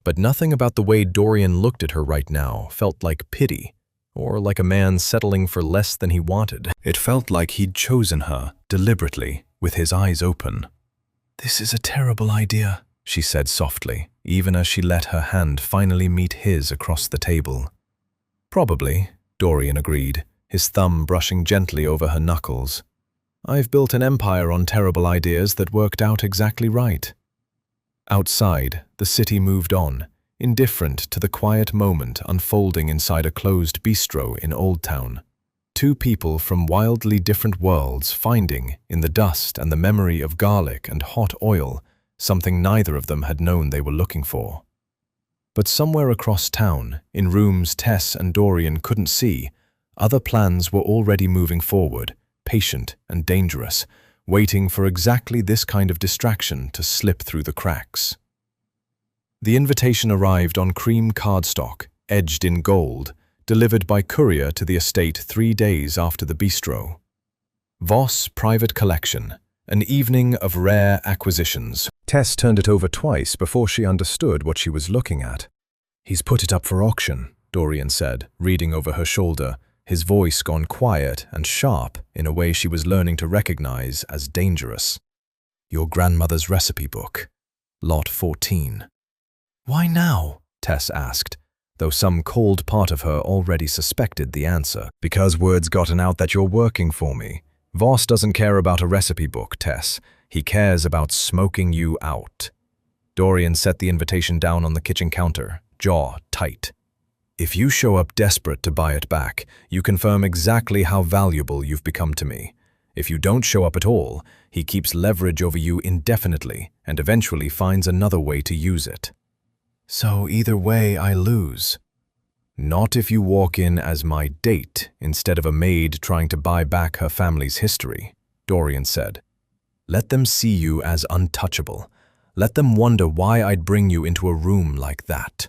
But nothing about the way Dorian looked at her right now felt like pity, or like a man settling for less than he wanted. It felt like he'd chosen her, deliberately, with his eyes open. "This is a terrible idea," she said softly, even as she let her hand finally meet his across the table. "Probably," Dorian agreed, his thumb brushing gently over her knuckles. "I've built an empire on terrible ideas that worked out exactly right." Outside, the city moved on, indifferent to the quiet moment unfolding inside a closed bistro in Old Town. Two people from wildly different worlds finding, in the dust and the memory of garlic and hot oil, something neither of them had known they were looking for. But somewhere across town, in rooms Tess and Dorian couldn't see, other plans were already moving forward, patient and dangerous, waiting for exactly this kind of distraction to slip through the cracks. The invitation arrived on cream cardstock, edged in gold, delivered by courier to the estate 3 days after the bistro. Voss Private Collection, an evening of rare acquisitions. Tess turned it over twice before she understood what she was looking at. "He's put it up for auction," Dorian said, reading over her shoulder, his voice gone quiet and sharp in a way she was learning to recognize as dangerous. "Your grandmother's recipe book. Lot 14. "Why now?" Tess asked, though some cold part of her already suspected the answer. "Because word's gotten out that you're working for me. Voss doesn't care about a recipe book, Tess. He cares about smoking you out." Dorian set the invitation down on the kitchen counter, jaw tight. "If you show up desperate to buy it back, you confirm exactly how valuable you've become to me. If you don't show up at all, he keeps leverage over you indefinitely and eventually finds another way to use it." "So either way, I lose." "Not if you walk in as my date instead of a maid trying to buy back her family's history," Dorian said. "Let them see you as untouchable. Let them wonder why I'd bring you into a room like that."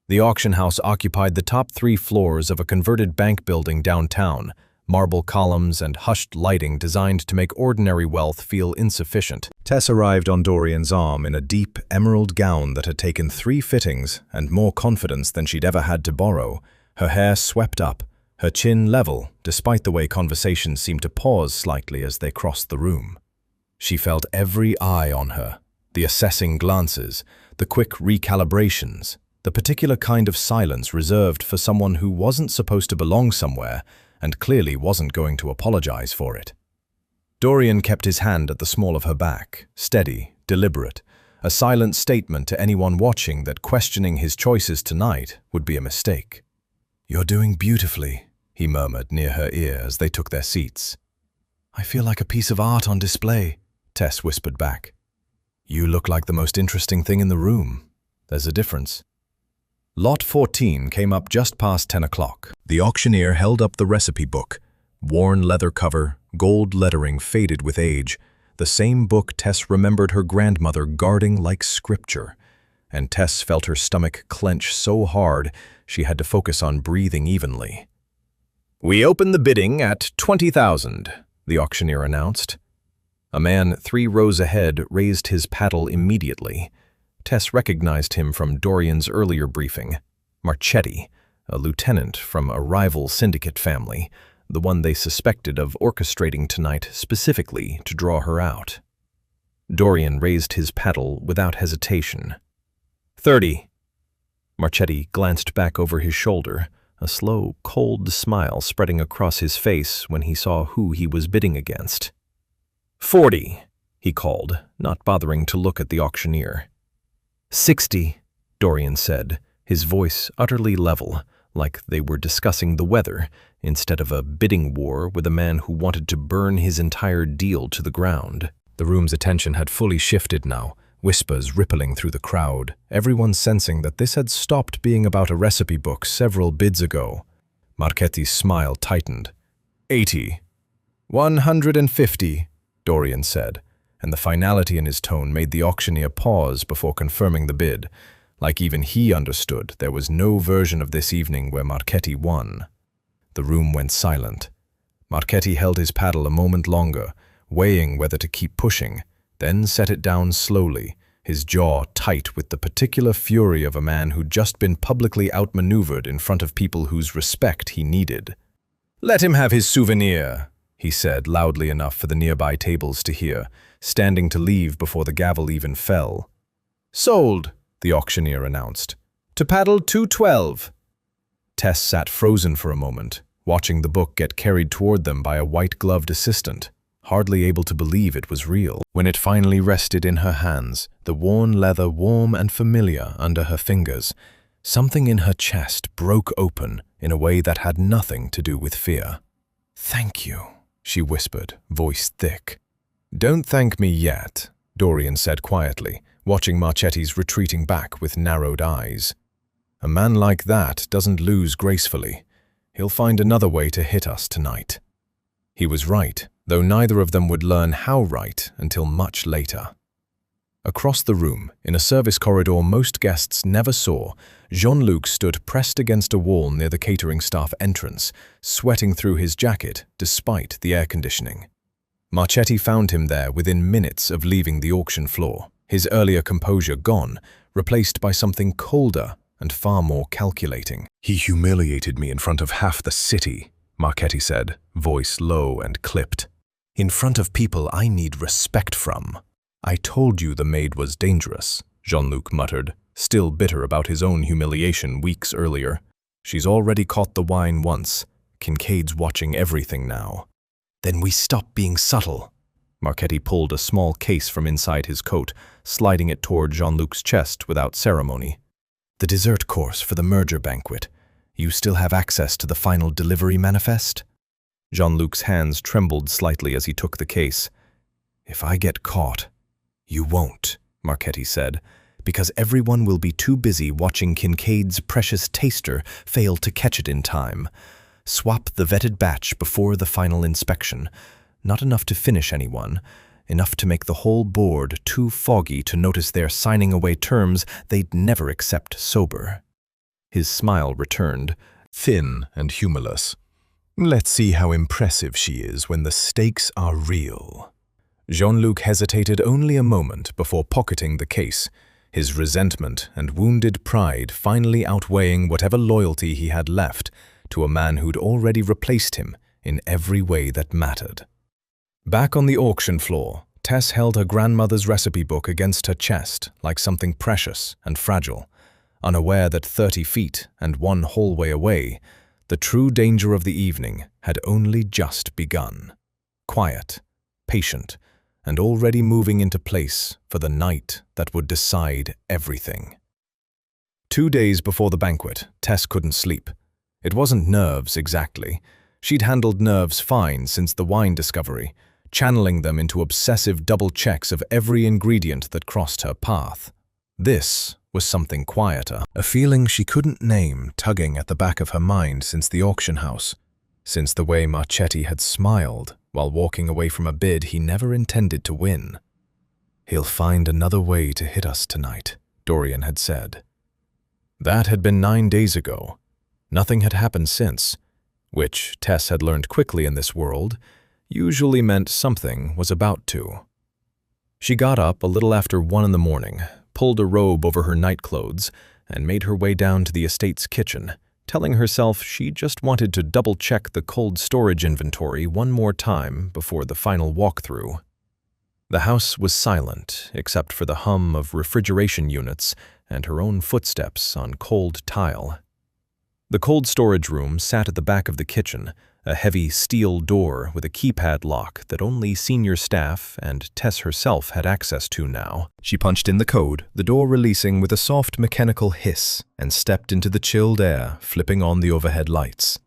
The auction house occupied the top 3 floors of a converted bank building downtown, marble columns and hushed lighting designed to make ordinary wealth feel insufficient. Tess arrived on Dorian's arm in a deep emerald gown that had taken 3 fittings and more confidence than she'd ever had to borrow, her hair swept up, her chin level, despite the way conversation seemed to pause slightly as they crossed the room. She felt every eye on her, the assessing glances, the quick recalibrations, the particular kind of silence reserved for someone who wasn't supposed to belong somewhere and clearly wasn't going to apologize for it. Dorian kept his hand at the small of her back, steady, deliberate, a silent statement to anyone watching that questioning his choices tonight would be a mistake. "You're doing beautifully," he murmured near her ear as they took their seats. "I feel like a piece of art on display," Tess whispered back. "You look like the most interesting thing in the room. There's a difference." Lot 14 came up just past 10 o'clock. The auctioneer held up the recipe book, worn leather cover, gold lettering faded with age, the same book Tess remembered her grandmother guarding like scripture. and Tess felt her stomach clench so hard she had to focus on breathing evenly. "We open the bidding at 20,000, the auctioneer announced. A man 3 rows ahead raised his paddle immediately. Tess recognized him from Dorian's earlier briefing. Marchetti, a lieutenant from a rival syndicate family, the one they suspected of orchestrating tonight specifically to draw her out. Dorian raised his paddle without hesitation. 30. Marchetti glanced back over his shoulder, a slow, cold smile spreading across his face when he saw who he was bidding against. 40, he called, not bothering to look at the auctioneer. 60, Dorian said, his voice utterly level, like they were discussing the weather instead of a bidding war with a man who wanted to burn his entire deal to the ground. The room's attention had fully shifted now, whispers rippling through the crowd, everyone sensing that this had stopped being about a recipe book several bids ago. Marchetti's smile tightened. 80. 150, Dorian said, and the finality in his tone made the auctioneer pause before confirming the bid. Like even he understood, there was no version of this evening where Marchetti won. The room went silent. Marchetti held his paddle a moment longer, weighing whether to keep pushing, then set it down slowly, his jaw tight with the particular fury of a man who'd just been publicly outmaneuvered in front of people whose respect he needed. "Let him have his souvenir," he said loudly enough for the nearby tables to hear, standing to leave before the gavel even fell. "Sold," the auctioneer announced. "To paddle 212. Tess sat frozen for a moment, watching the book get carried toward them by a white-gloved assistant, hardly able to believe it was real. When it finally rested in her hands, the worn leather warm and familiar under her fingers, something in her chest broke open in a way that had nothing to do with fear. "Thank you," she whispered, voice thick. "Don't thank me yet," Dorian said quietly, watching Marchetti's retreating back with narrowed eyes. "A man like that doesn't lose gracefully. He'll find another way to hit us tonight." He was right, though neither of them would learn how right until much later. Across the room, in a service corridor most guests never saw, Jean-Luc stood pressed against a wall near the catering staff entrance, sweating through his jacket despite the air conditioning. Marchetti found him there within minutes of leaving the auction floor, his earlier composure gone, replaced by something colder and far more calculating. "He humiliated me in front of half the city," Marchetti said, voice low and clipped. "In front of people I need respect from." "I told you the maid was dangerous," Jean-Luc muttered, still bitter about his own humiliation weeks earlier. "She's already caught the wine once. Kincaid's watching everything now." "Then we stop being subtle." Marchetti pulled a small case from inside his coat, sliding it toward Jean-Luc's chest without ceremony. "The dessert course for the merger banquet. You still have access to the final delivery manifest?" Jean-Luc's hands trembled slightly as he took the case. "If I get caught—" "You won't," Marchetti said, "because everyone will be too busy watching Kincaid's precious taster fail to catch it in time. Swap the vetted batch before the final inspection. Not enough to finish anyone, enough to make the whole board too foggy to notice they're signing away terms they'd never accept sober." His smile returned, thin and humorless. "Let's see how impressive she is when the stakes are real." Jean-Luc hesitated only a moment before pocketing the case, his resentment and wounded pride finally outweighing whatever loyalty he had left to a man who'd already replaced him in every way that mattered. Back on the auction floor, Tess held her grandmother's recipe book against her chest like something precious and fragile, unaware that 30 feet and one hallway away, the true danger of the evening had only just begun. Quiet, patient, and already moving into place for the night that would decide everything. 2 days before the banquet, Tess couldn't sleep. It wasn't nerves exactly. She'd handled nerves fine since the wine discovery, channeling them into obsessive double checks of every ingredient that crossed her path. This was something quieter, a feeling she couldn't name tugging at the back of her mind since the auction house, since the way Marchetti had smiled while walking away from a bid he never intended to win. "He'll find another way to hit us tonight," Dorian had said. That had been 9 days ago. Nothing had happened since, which Tess had learned quickly in this world usually meant something was about to. She got up a little after 1 in the morning, pulled a robe over her nightclothes, and made her way down to the estate's kitchen, telling herself she just wanted to double-check the cold storage inventory one more time before the final walkthrough. The house was silent, except for the hum of refrigeration units and her own footsteps on cold tile. The cold storage room sat at the back of the kitchen, a heavy steel door with a keypad lock that only senior staff and Tess herself had access to now. She punched in the code, the door releasing with a soft mechanical hiss, and stepped into the chilled air, flipping on the overhead lights.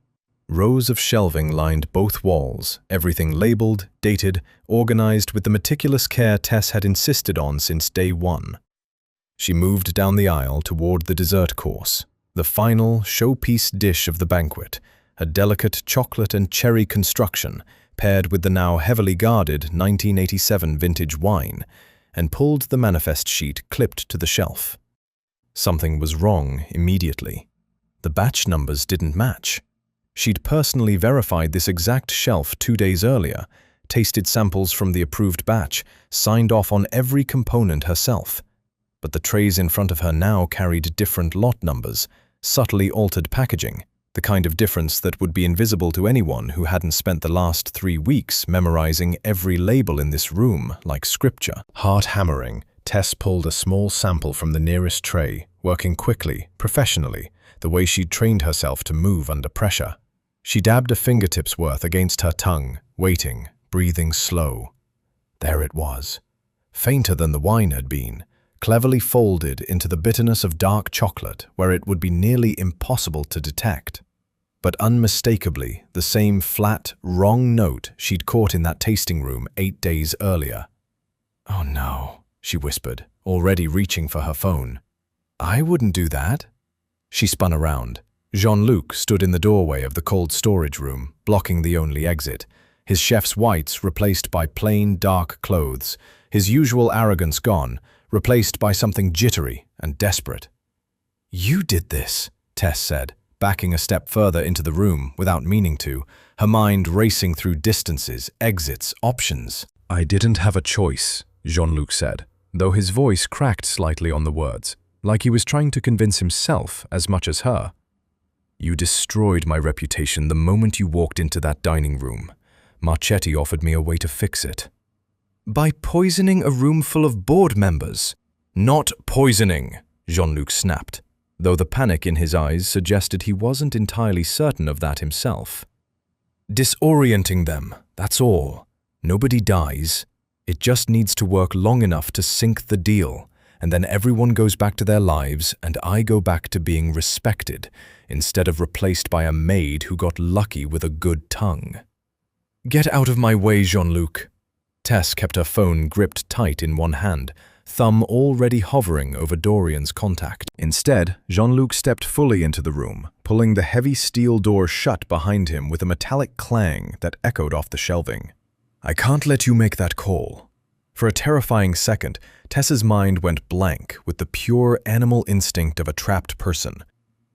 Rows of shelving lined both walls, everything labeled, dated, organized with the meticulous care Tess had insisted on since day 1. She moved down the aisle toward the dessert course, the final showpiece dish of the banquet, a delicate chocolate and cherry construction paired with the now heavily guarded 1987 vintage wine, and pulled the manifest sheet clipped to the shelf. Something was wrong immediately. The batch numbers didn't match. She'd personally verified this exact shelf 2 days earlier, tasted samples from the approved batch, signed off on every component herself. But the trays in front of her now carried different lot numbers, subtly altered packaging, the kind of difference that would be invisible to anyone who hadn't spent the last 3 weeks memorizing every label in this room like scripture. Heart hammering, Tess pulled a small sample from the nearest tray, working quickly, professionally, the way she'd trained herself to move under pressure. She dabbed a fingertip's worth against her tongue, waiting, breathing slow. There it was, fainter than the wine had been, cleverly folded into the bitterness of dark chocolate where it would be nearly impossible to detect. But unmistakably the same flat, wrong note she'd caught in that tasting room 8 days earlier. "Oh no," she whispered, already reaching for her phone. "I wouldn't do that." She spun around. Jean-Luc stood in the doorway of the cold storage room, blocking the only exit, his chef's whites replaced by plain, dark clothes, his usual arrogance gone, replaced by something jittery and desperate. "You did this," Tess said, backing a step further into the room without meaning to, her mind racing through distances, exits, options. "I didn't have a choice," Jean-Luc said, though his voice cracked slightly on the words, like he was trying to convince himself as much as her. "You destroyed my reputation the moment you walked into that dining room. Marchetti offered me a way to fix it." "By poisoning a room full of board members." "Not poisoning," Jean-Luc snapped, though the panic in his eyes suggested he wasn't entirely certain of that himself. "Disorienting them, that's all. Nobody dies. It just needs to work long enough to sink the deal, and then everyone goes back to their lives and I go back to being respected, instead of replaced by a maid who got lucky with a good tongue." "Get out of my way, Jean-Luc." Tess kept her phone gripped tight in one hand, thumb already hovering over Dorian's contact. Instead, Jean-Luc stepped fully into the room, pulling the heavy steel door shut behind him with a metallic clang that echoed off the shelving. "I can't let you make that call." For a terrifying second, Tess's mind went blank with the pure animal instinct of a trapped person.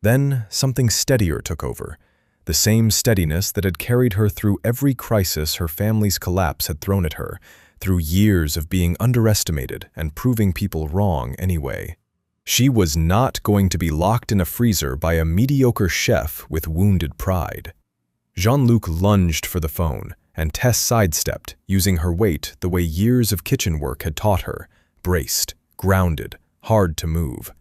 Then something steadier took over, the same steadiness that had carried her through every crisis her family's collapse had thrown at her, through years of being underestimated and proving people wrong anyway. She was not going to be locked in a freezer by a mediocre chef with wounded pride. Jean-Luc lunged for the phone, and Tess sidestepped, using her weight the way years of kitchen work had taught her, braced, grounded, hard to move.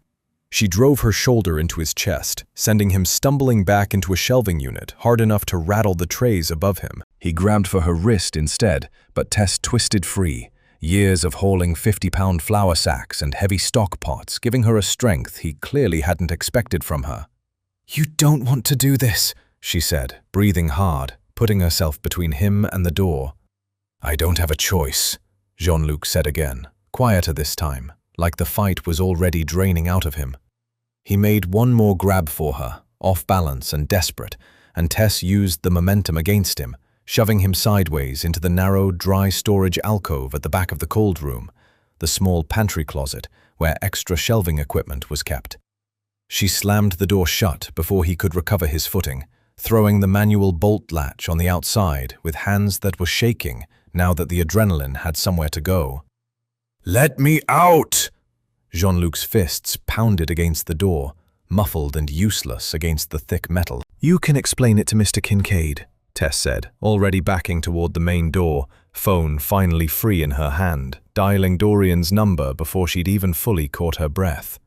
She drove her shoulder into his chest, sending him stumbling back into a shelving unit hard enough to rattle the trays above him. He grabbed for her wrist instead, but Tess twisted free, years of hauling 50-pound flour sacks and heavy stock pots giving her a strength he clearly hadn't expected from her. "You don't want to do this," she said, breathing hard, putting herself between him and the door. "I don't have a choice," Jean-Luc said again, quieter this time, like the fight was already draining out of him. He made one more grab for her, off balance and desperate, and Tess used the momentum against him, shoving him sideways into the narrow, dry storage alcove at the back of the cold room, the small pantry closet, where extra shelving equipment was kept. She slammed the door shut before he could recover his footing, throwing the manual bolt latch on the outside with hands that were shaking now that the adrenaline had somewhere to go. "Let me out!" Jean-Luc's fists pounded against the door, muffled and useless against the thick metal. "You can explain it to Mr. Kincaid," Tess said, already backing toward the main door, phone finally free in her hand, dialing Dorian's number before she'd even fully caught her breath.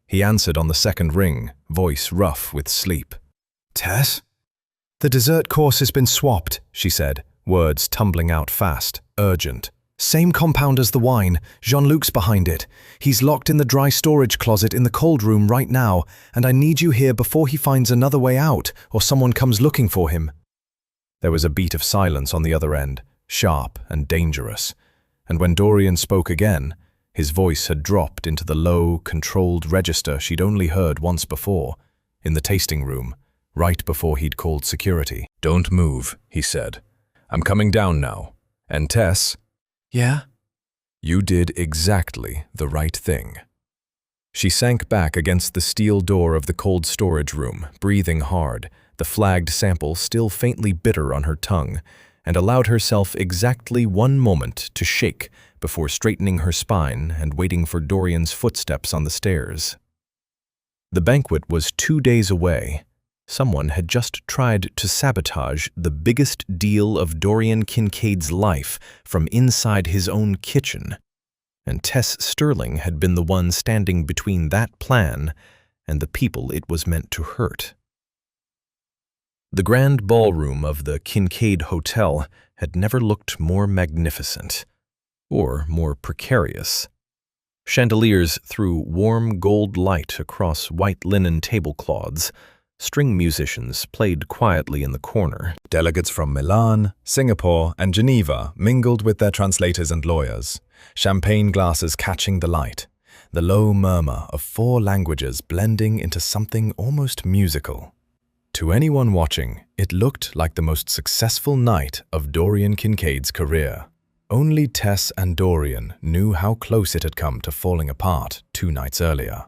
He answered on the second ring, voice rough with sleep. "Tess?" "The dessert course has been swapped," she said, words tumbling out fast, urgent. "Same compound as the wine. Jean-Luc's behind it. He's locked in the dry storage closet in the cold room right now, and I need you here before he finds another way out or someone comes looking for him." There was a beat of silence on the other end, sharp and dangerous, and when Dorian spoke again, his voice had dropped into the low, controlled register she'd only heard once before, in the tasting room, right before he'd called security. "Don't move," he said. "I'm coming down now. And Tess..." "Yeah?" "You did exactly the right thing." She sank back against the steel door of the cold storage room, breathing hard, the flagged sample still faintly bitter on her tongue, and allowed herself exactly 1 moment to shake before straightening her spine and waiting for Dorian's footsteps on the stairs. The banquet was 2 days away. Someone had just tried to sabotage the biggest deal of Dorian Kincaid's life from inside his own kitchen, and Tess Sterling had been the one standing between that plan and the people it was meant to hurt. The grand ballroom of the Kincaid Hotel had never looked more magnificent, or more precarious. Chandeliers threw warm gold light across white linen tablecloths. String musicians played quietly in the corner. Delegates from Milan, Singapore, and Geneva mingled with their translators and lawyers, champagne glasses catching the light, the low murmur of 4 languages blending into something almost musical. To anyone watching, it looked like the most successful night of Dorian Kincaid's career. Only Tess and Dorian knew how close it had come to falling apart 2 nights earlier.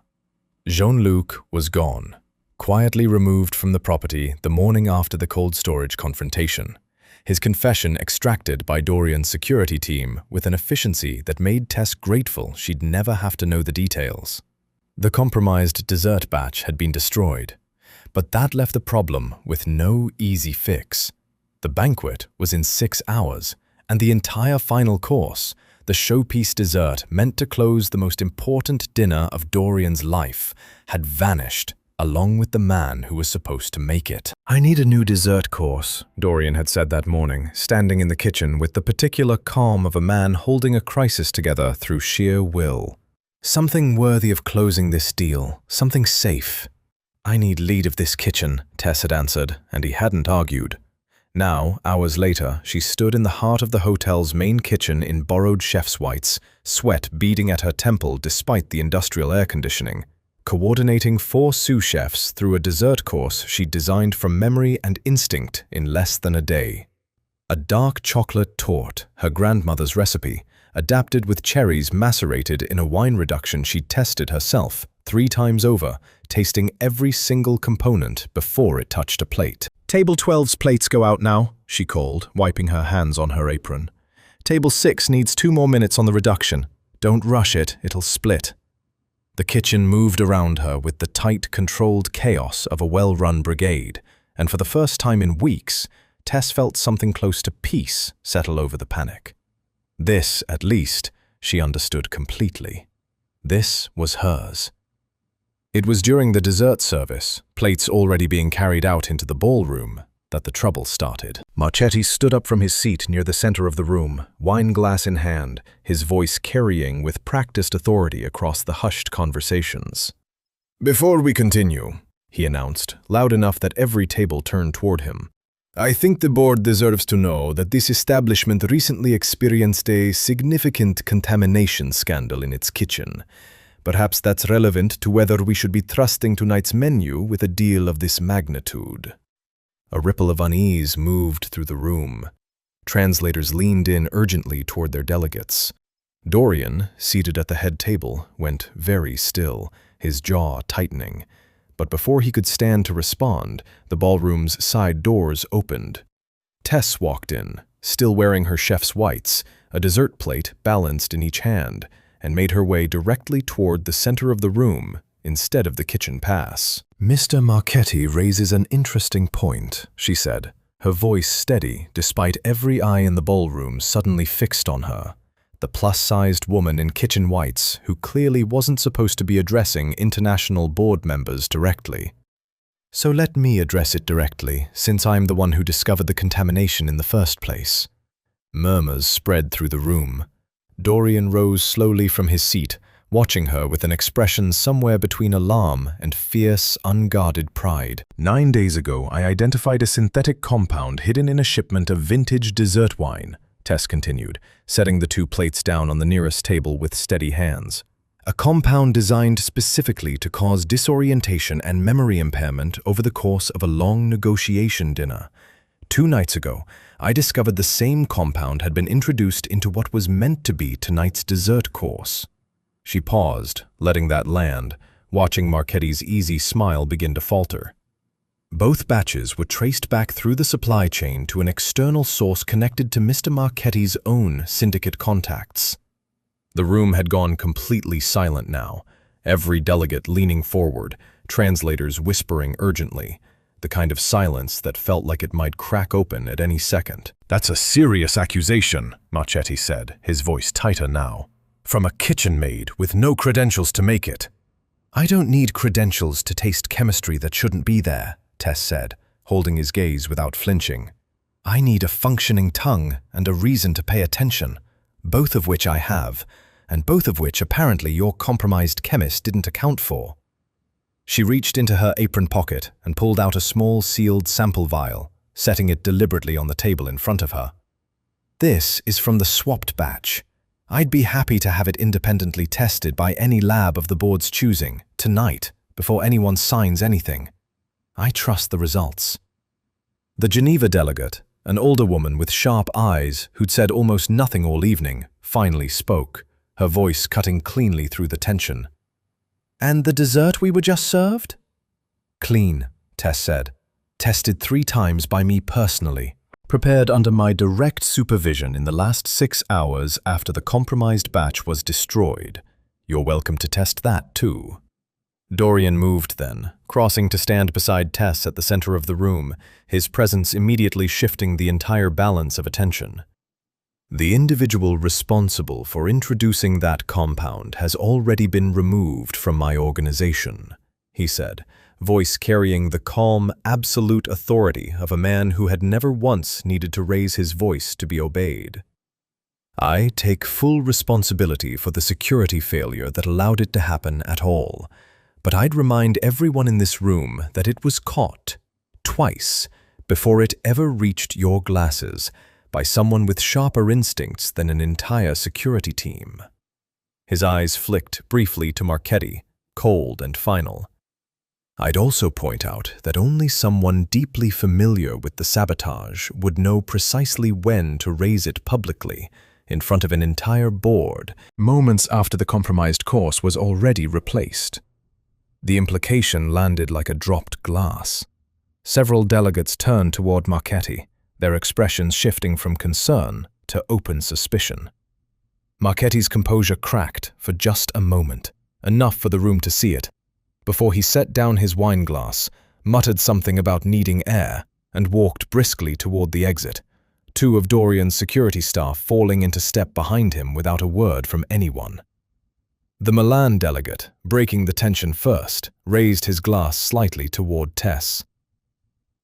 Jean-Luc was gone, quietly removed from the property the morning after the cold storage confrontation, his confession extracted by Dorian's security team with an efficiency that made Tess grateful she'd never have to know the details. The compromised dessert batch had been destroyed, but that left the problem with no easy fix. The banquet was in 6 hours, and the entire final course, the showpiece dessert meant to close the most important dinner of Dorian's life, had vanished along with the man who was supposed to make it. "I need a new dessert course," Dorian had said that morning, standing in the kitchen with the particular calm of a man holding a crisis together through sheer will. "Something worthy of closing this deal, something safe." "I need lead of this kitchen," Tess had answered, and he hadn't argued. Now, hours later, she stood in the heart of the hotel's main kitchen in borrowed chef's whites, sweat beading at her temple despite the industrial air conditioning, coordinating 4 sous chefs through a dessert course she'd designed from memory and instinct in less than a day. A dark chocolate torte, her grandmother's recipe, adapted with cherries macerated in a wine reduction she'd tested herself 3 times over, tasting every single component before it touched a plate. "Table 12's plates go out now," she called, wiping her hands on her apron. "Table 6 needs 2 more minutes on the reduction. Don't rush it, it'll split." The kitchen moved around her with the tight, controlled chaos of a well-run brigade, and for the first time in weeks, Tess felt something close to peace settle over the panic. This, at least, she understood completely. This was hers. It was during the dessert service, plates already being carried out into the ballroom, that the trouble started. Marchetti stood up from his seat near the center of the room, wine glass in hand, his voice carrying with practiced authority across the hushed conversations. "Before we continue," he announced, loud enough that every table turned toward him, "I think the board deserves to know that this establishment recently experienced a significant contamination scandal in its kitchen. Perhaps that's relevant to whether we should be trusting tonight's menu with a deal of this magnitude." A ripple of unease moved through the room. Translators leaned in urgently toward their delegates. Dorian, seated at the head table, went very still, his jaw tightening. But before he could stand to respond, the ballroom's side doors opened. Tess walked in, still wearing her chef's whites, a dessert plate balanced in each hand, and made her way directly toward the center of the room instead of the kitchen pass. "Mr. Marchetti raises an interesting point," she said, her voice steady despite every eye in the ballroom suddenly fixed on her. The plus-sized woman in kitchen whites who clearly wasn't supposed to be addressing international board members directly. "So let me address it directly, since I'm the one who discovered the contamination in the first place." Murmurs spread through the room. Dorian rose slowly from his seat, watching her with an expression somewhere between alarm and fierce, unguarded pride. "9 days ago, I identified a synthetic compound hidden in a shipment of vintage dessert wine," Tess continued, setting the 2 plates down on the nearest table with steady hands. "A compound designed specifically to cause disorientation and memory impairment over the course of a long negotiation dinner. 2 nights ago, I discovered the same compound had been introduced into what was meant to be tonight's dessert course." She paused, letting that land, watching Marchetti's easy smile begin to falter. "Both batches were traced back through the supply chain to an external source connected to Mr. Marchetti's own syndicate contacts." The room had gone completely silent now, every delegate leaning forward, translators whispering urgently, the kind of silence that felt like it might crack open at any second. "That's a serious accusation," Marchetti said, his voice tighter now. "From a kitchen maid with no credentials to make it." "I don't need credentials to taste chemistry that shouldn't be there," Tess said, holding his gaze without flinching. "I need a functioning tongue and a reason to pay attention, both of which I have, and both of which apparently your compromised chemist didn't account for." She reached into her apron pocket and pulled out a small sealed sample vial, setting it deliberately on the table in front of her. "This is from the swapped batch. I'd be happy to have it independently tested by any lab of the board's choosing, tonight, before anyone signs anything. I trust the results." The Geneva delegate, an older woman with sharp eyes who'd said almost nothing all evening, finally spoke, her voice cutting cleanly through the tension. "And the dessert we were just served?" "Clean," Tess said. "Tested 3 times by me personally. Prepared under my direct supervision in the last 6 hours after the compromised batch was destroyed. You're welcome to test that too." Dorian moved then, crossing to stand beside Tess at the center of the room, his presence immediately shifting the entire balance of attention. "The individual responsible for introducing that compound has already been removed from my organization," he said, voice carrying the calm, absolute authority of a man who had never once needed to raise his voice to be obeyed. "I take full responsibility for the security failure that allowed it to happen at all, but I'd remind everyone in this room that it was caught, twice, before it ever reached your glasses, by someone with sharper instincts than an entire security team." His eyes flicked briefly to Marchetti, cold and final. "I'd also point out that only someone deeply familiar with the sabotage would know precisely when to raise it publicly, in front of an entire board, moments after the compromised course was already replaced." The implication landed like a dropped glass. Several delegates turned toward Marchetti, their expressions shifting from concern to open suspicion. Marchetti's composure cracked for just a moment, enough for the room to see it, before he set down his wine glass, muttered something about needing air, and walked briskly toward the exit, 2 of Dorian's security staff falling into step behind him without a word from anyone. The Milan delegate, breaking the tension first, raised his glass slightly toward Tess.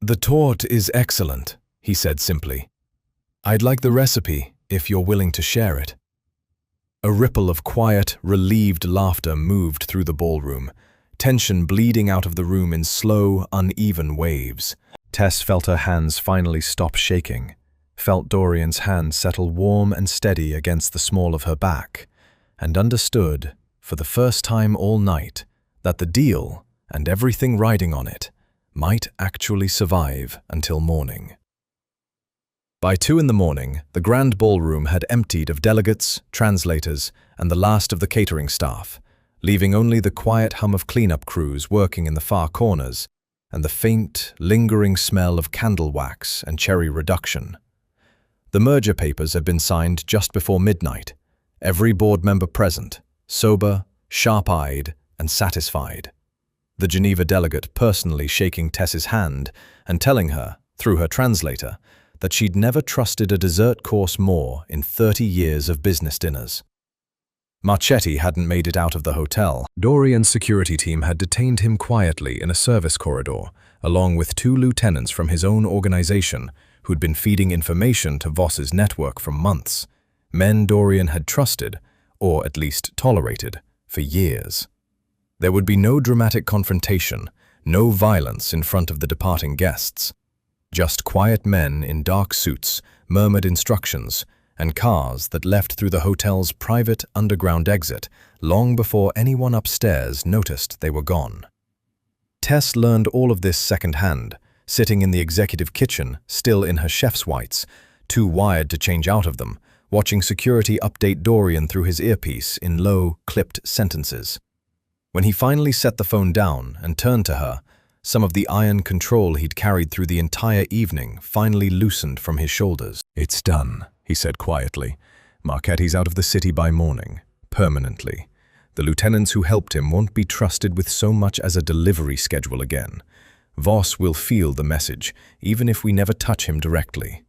"The torte is excellent," he said simply. "I'd like the recipe, if you're willing to share it." A ripple of quiet, relieved laughter moved through the ballroom, tension bleeding out of the room in slow, uneven waves. Tess felt her hands finally stop shaking, felt Dorian's hand settle warm and steady against the small of her back, and understood, for the first time all night, that the deal, and everything riding on it, might actually survive until morning. By 2 in the morning, the grand ballroom had emptied of delegates, translators, and the last of the catering staff, leaving only the quiet hum of cleanup crews working in the far corners and the faint, lingering smell of candle wax and cherry reduction. The merger papers had been signed just before midnight, every board member present, sober, sharp-eyed, and satisfied. The Geneva delegate personally shaking Tess's hand and telling her, through her translator, that she'd never trusted a dessert course more in 30 years of business dinners. Marchetti hadn't made it out of the hotel. Dorian's security team had detained him quietly in a service corridor, along with 2 lieutenants from his own organization who'd been feeding information to Voss's network for months, men Dorian had trusted, or at least tolerated, for years. There would be no dramatic confrontation, no violence in front of the departing guests. Just quiet men in dark suits murmured instructions, and cars that left through the hotel's private underground exit long before anyone upstairs noticed they were gone. Tess learned all of this secondhand, sitting in the executive kitchen, still in her chef's whites, too wired to change out of them, watching security update Dorian through his earpiece in low, clipped sentences. When he finally set the phone down and turned to her, some of the iron control he'd carried through the entire evening finally loosened from his shoulders. "It's done," he said quietly. "Marchetti's out of the city by morning, permanently. The lieutenants who helped him won't be trusted with so much as a delivery schedule again. Voss will feel the message, even if we never touch him directly."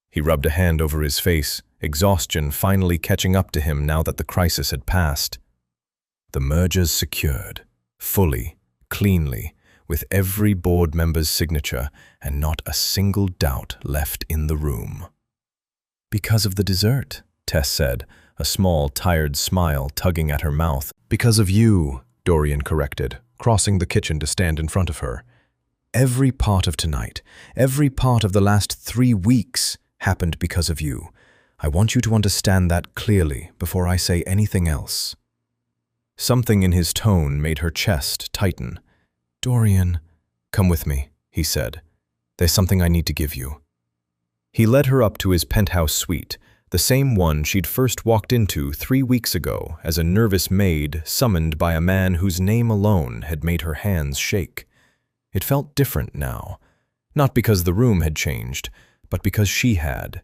He rubbed a hand over his face, exhaustion finally catching up to him now that the crisis had passed. The merger's secured, fully, cleanly, with every board member's signature and not a single doubt left in the room. "Because of the dessert," Tess said, a small, tired smile tugging at her mouth. "Because of you," Dorian corrected, crossing the kitchen to stand in front of her. "Every part of tonight, every part of the last 3 weeks happened because of you. I want you to understand that clearly before I say anything else." Something in his tone made her chest tighten. "Dorian, come with me," he said. "There's something I need to give you." He led her up to his penthouse suite, the same one she'd first walked into 3 weeks ago as a nervous maid summoned by a man whose name alone had made her hands shake. It felt different now, not because the room had changed, but because she had.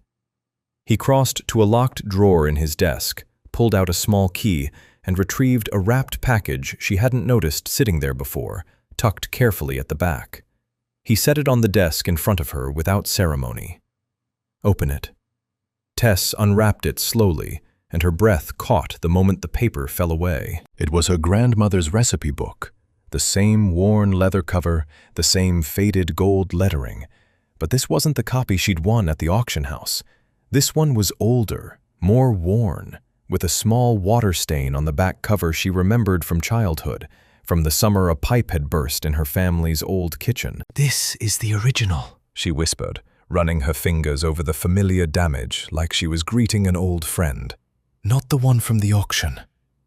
He crossed to a locked drawer in his desk, pulled out a small key, and retrieved a wrapped package she hadn't noticed sitting there before, tucked carefully at the back. He set it on the desk in front of her without ceremony. "Open it." Tess unwrapped it slowly, and her breath caught the moment the paper fell away. It was her grandmother's recipe book, the same worn leather cover, the same faded gold lettering. But this wasn't the copy she'd won at the auction house. This one was older, more worn, with a small water stain on the back cover she remembered from childhood, from the summer a pipe had burst in her family's old kitchen. "This is the original," she whispered, running her fingers over the familiar damage like she was greeting an old friend. "Not the one from the auction.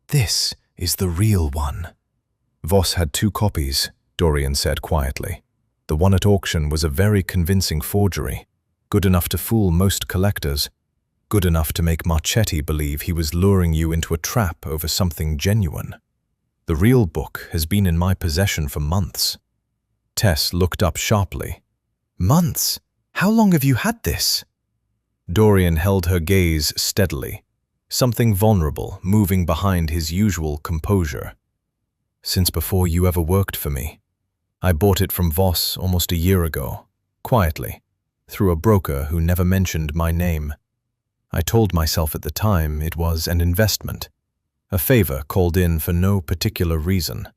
This is the real one." "Voss had 2 copies," Dorian said quietly. "The one at auction was a very convincing forgery, good enough to fool most collectors, good enough to make Marchetti believe he was luring you into a trap over something genuine. The real book has been in my possession for months." Tess looked up sharply. "Months? How long have you had this?" Dorian held her gaze steadily, something vulnerable moving behind his usual composure. "Since before you ever worked for me. I bought it from Voss almost a year ago, quietly, through a broker who never mentioned my name. I told myself at the time it was an investment, a favor called in for no particular reason."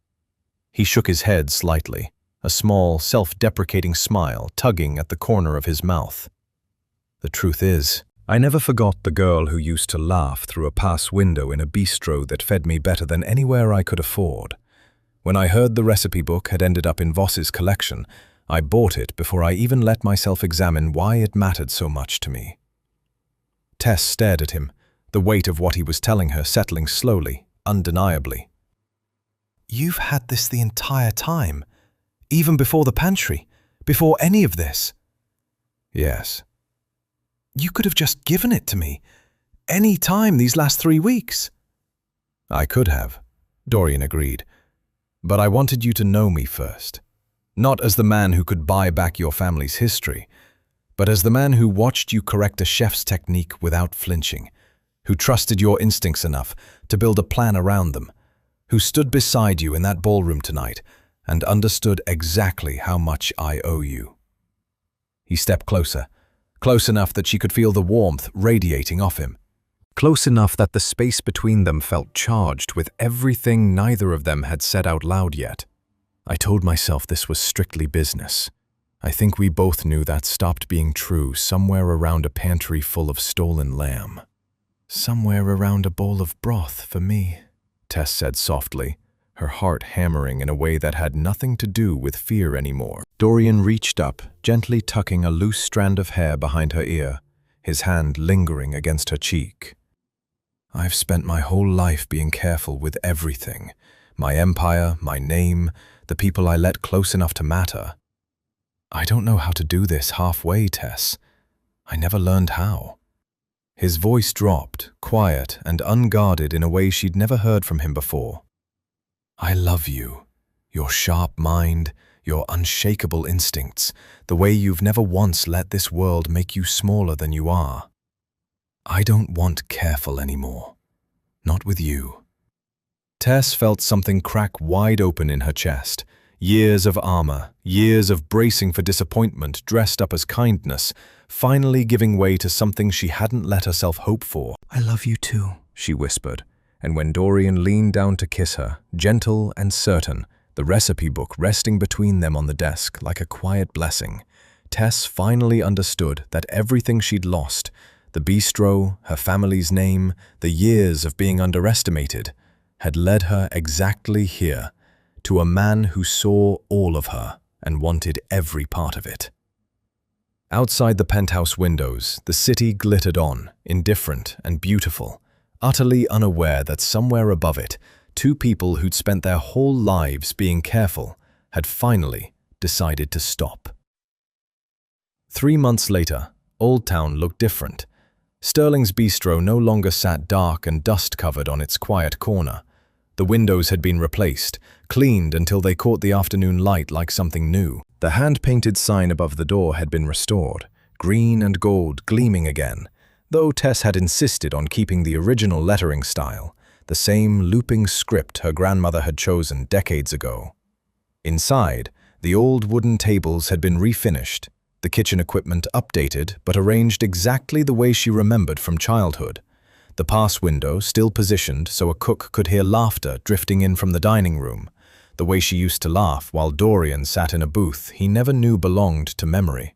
He shook his head slightly, a small, self-deprecating smile tugging at the corner of his mouth. "The truth is, I never forgot the girl who used to laugh through a pass window in a bistro that fed me better than anywhere I could afford. When I heard the recipe book had ended up in Voss's collection, I bought it before I even let myself examine why it mattered so much to me." Tess stared at him, the weight of what he was telling her settling slowly, undeniably. "You've had this the entire time, even before the pantry, before any of this?" "Yes." You could have just given it to me. Any time these last 3 weeks. I could have, Dorian agreed. But I wanted you to know me first. Not as the man who could buy back your family's history, but as the man who watched you correct a chef's technique without flinching, who trusted your instincts enough to build a plan around them, who stood beside you in that ballroom tonight and understood exactly how much I owe you. He stepped closer, close enough that she could feel the warmth radiating off him, close enough that the space between them felt charged with everything neither of them had said out loud yet. I told myself this was strictly business. I think we both knew that stopped being true somewhere around a pantry full of stolen lamb. Somewhere around a bowl of broth for me, Tess said softly, her heart hammering in a way that had nothing to do with fear anymore. Dorian reached up, gently tucking a loose strand of hair behind her ear, his hand lingering against her cheek. I've spent my whole life being careful with everything. My empire, my name, the people I let close enough to matter. I don't know how to do this halfway, Tess. I never learned how. His voice dropped, quiet and unguarded in a way she'd never heard from him before. I love you. Your sharp mind, your unshakable instincts, the way you've never once let this world make you smaller than you are. I don't want careful anymore. Not with you. Tess felt something crack wide open in her chest. Years of armor, years of bracing for disappointment dressed up as kindness, finally giving way to something she hadn't let herself hope for. I love you too, she whispered, and when Dorian leaned down to kiss her, gentle and certain, the recipe book resting between them on the desk like a quiet blessing, Tess finally understood that everything she'd lost, the bistro, her family's name, the years of being underestimated, had led her exactly here, to a man who saw all of her and wanted every part of it. Outside the penthouse windows, the city glittered on, indifferent and beautiful, utterly unaware that somewhere above it, two people who'd spent their whole lives being careful had finally decided to stop. 3 months later, Old Town looked different. Sterling's bistro no longer sat dark and dust-covered on its quiet corner. The windows had been replaced, cleaned until they caught the afternoon light like something new. The hand-painted sign above the door had been restored, green and gold gleaming again, though Tess had insisted on keeping the original lettering style, the same looping script her grandmother had chosen decades ago. Inside, the old wooden tables had been refinished, the kitchen equipment updated but arranged exactly the way she remembered from childhood. The pass window still positioned so a cook could hear laughter drifting in from the dining room, the way she used to laugh while Dorian sat in a booth he never knew belonged to memory.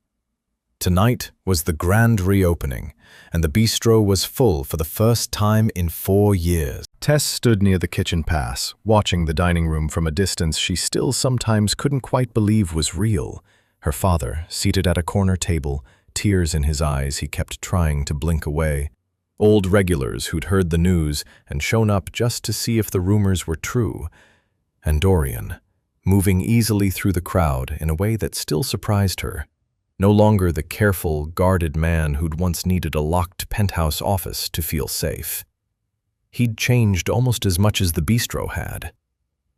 Tonight was the grand reopening, and the bistro was full for the first time in 4 years. Tess stood near the kitchen pass, watching the dining room from a distance she still sometimes couldn't quite believe was real. Her father, seated at a corner table, tears in his eyes he kept trying to blink away. Old regulars who'd heard the news and shown up just to see if the rumors were true. And Dorian, moving easily through the crowd in a way that still surprised her. No longer the careful, guarded man who'd once needed a locked penthouse office to feel safe. He'd changed almost as much as the bistro had.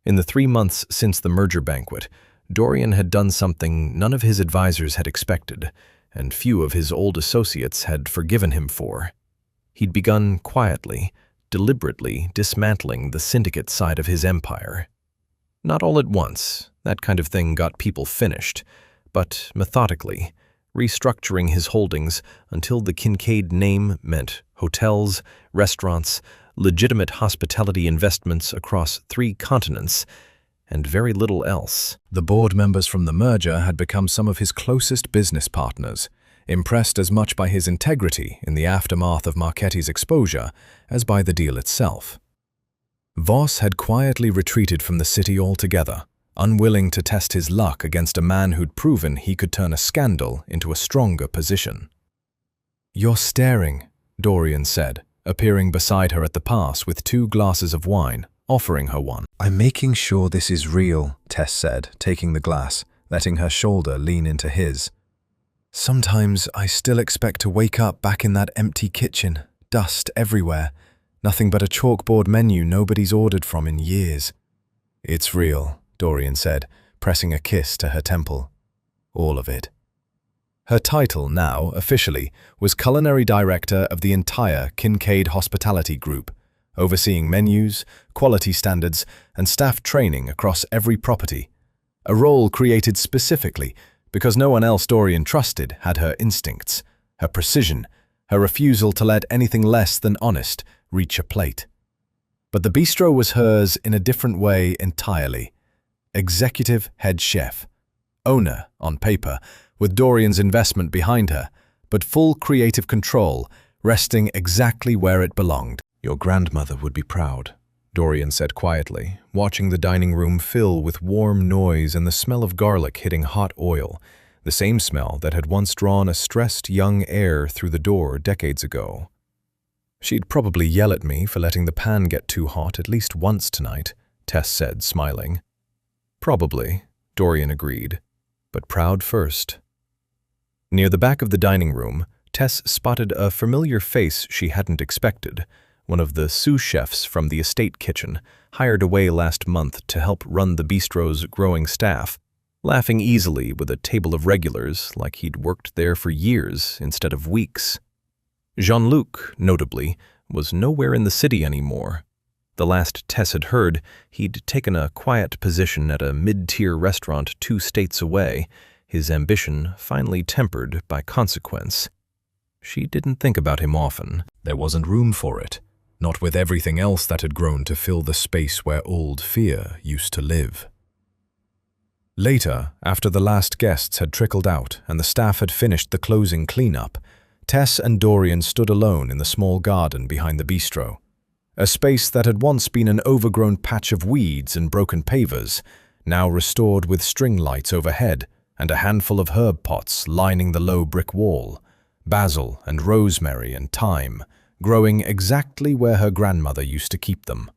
In the 3 months since the merger banquet, Dorian had done something none of his advisors had expected, and few of his old associates had forgiven him for. He'd begun quietly, deliberately dismantling the syndicate side of his empire. Not all at once, that kind of thing got people finished, but methodically, restructuring his holdings until the Kincaid name meant hotels, restaurants, legitimate hospitality investments across 3 continents, and very little else. The board members from the merger had become some of his closest business partners, impressed as much by his integrity in the aftermath of Marchetti's exposure as by the deal itself. Voss had quietly retreated from the city altogether, unwilling to test his luck against a man who'd proven he could turn a scandal into a stronger position. "You're staring," Dorian said, appearing beside her at the pass with 2 glasses of wine, offering her one. "I'm making sure this is real," Tess said, taking the glass, letting her shoulder lean into his. Sometimes I still expect to wake up back in that empty kitchen, dust everywhere, nothing but a chalkboard menu nobody's ordered from in years. It's real, Dorian said, pressing a kiss to her temple. All of it. Her title now, officially, was Culinary Director of the entire Kincaid Hospitality Group, overseeing menus, quality standards, and staff training across every property. A role created specifically because no one else Dorian trusted had her instincts, her precision, her refusal to let anything less than honest reach a plate. But the bistro was hers in a different way entirely. Executive head chef. Owner, on paper, with Dorian's investment behind her, but full creative control, resting exactly where it belonged. Your grandmother would be proud, Dorian said quietly, watching the dining room fill with warm noise and the smell of garlic hitting hot oil, the same smell that had once drawn a stressed young heir through the door decades ago. She'd probably yell at me for letting the pan get too hot at least once tonight, Tess said, smiling. Probably, Dorian agreed, but proud first. Near the back of the dining room, Tess spotted a familiar face she hadn't expected, one of the sous chefs from the estate kitchen, hired away last month to help run the bistro's growing staff, laughing easily with a table of regulars like he'd worked there for years instead of weeks. Jean-Luc, notably, was nowhere in the city anymore. The last Tess had heard, he'd taken a quiet position at a mid-tier restaurant 2 states away, his ambition finally tempered by consequence. She didn't think about him often. There wasn't room for it, not with everything else that had grown to fill the space where old fear used to live. Later, after the last guests had trickled out and the staff had finished the closing cleanup, Tess and Dorian stood alone in the small garden behind the bistro. A space that had once been an overgrown patch of weeds and broken pavers, now restored with string lights overhead and a handful of herb pots lining the low brick wall, basil and rosemary and thyme, growing exactly where her grandmother used to keep them.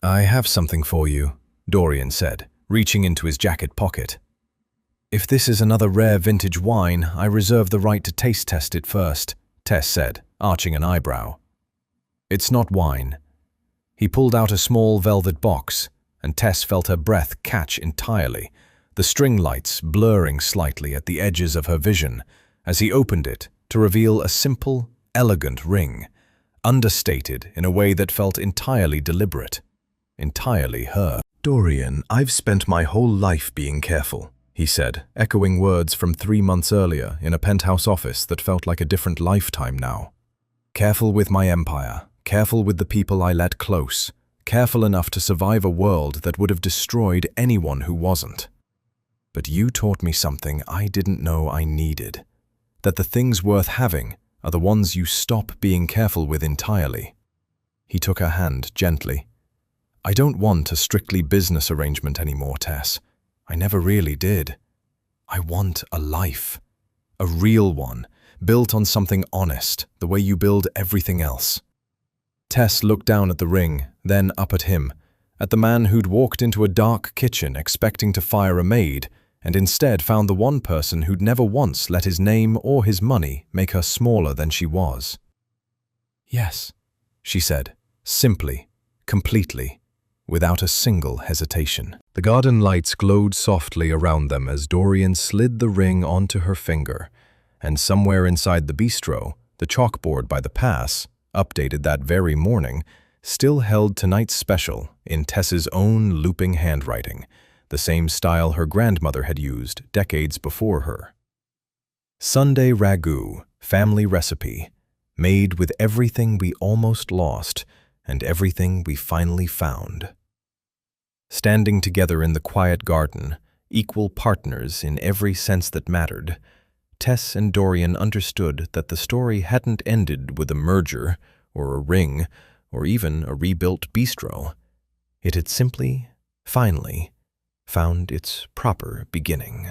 "I have something for you," Dorian said, reaching into his jacket pocket. "If this is another rare vintage wine, I reserve the right to taste test it first," Tess said, arching an eyebrow. "It's not wine." He pulled out a small velvet box, and Tess felt her breath catch entirely, the string lights blurring slightly at the edges of her vision, as he opened it to reveal a simple, elegant ring, understated in a way that felt entirely deliberate, entirely her. "Dorian, I've spent my whole life being careful," he said, echoing words from 3 months earlier in a penthouse office that felt like a different lifetime now. "Careful with my empire, careful with the people I let close, careful enough to survive a world that would have destroyed anyone who wasn't. But you taught me something I didn't know I needed, that the things worth having are the ones you stop being careful with entirely." He took her hand gently. "I don't want a strictly business arrangement anymore, Tess. I never really did. I want a life. A real one, built on something honest, the way you build everything else." Tess looked down at the ring, then up at him, at the man who'd walked into a dark kitchen expecting to fire a maid, and instead found the one person who'd never once let his name or his money make her smaller than she was. "Yes," she said, simply, completely, without a single hesitation. The garden lights glowed softly around them as Dorian slid the ring onto her finger, and somewhere inside the bistro, the chalkboard by the pass, updated that very morning, still held tonight's special in Tess's own looping handwriting, the same style her grandmother had used decades before her. Sunday ragu, family recipe, made with everything we almost lost and everything we finally found. Standing together in the quiet garden, equal partners in every sense that mattered, Tess and Dorian understood that the story hadn't ended with a merger, or a ring, or even a rebuilt bistro. It had simply, finally, found its proper beginning.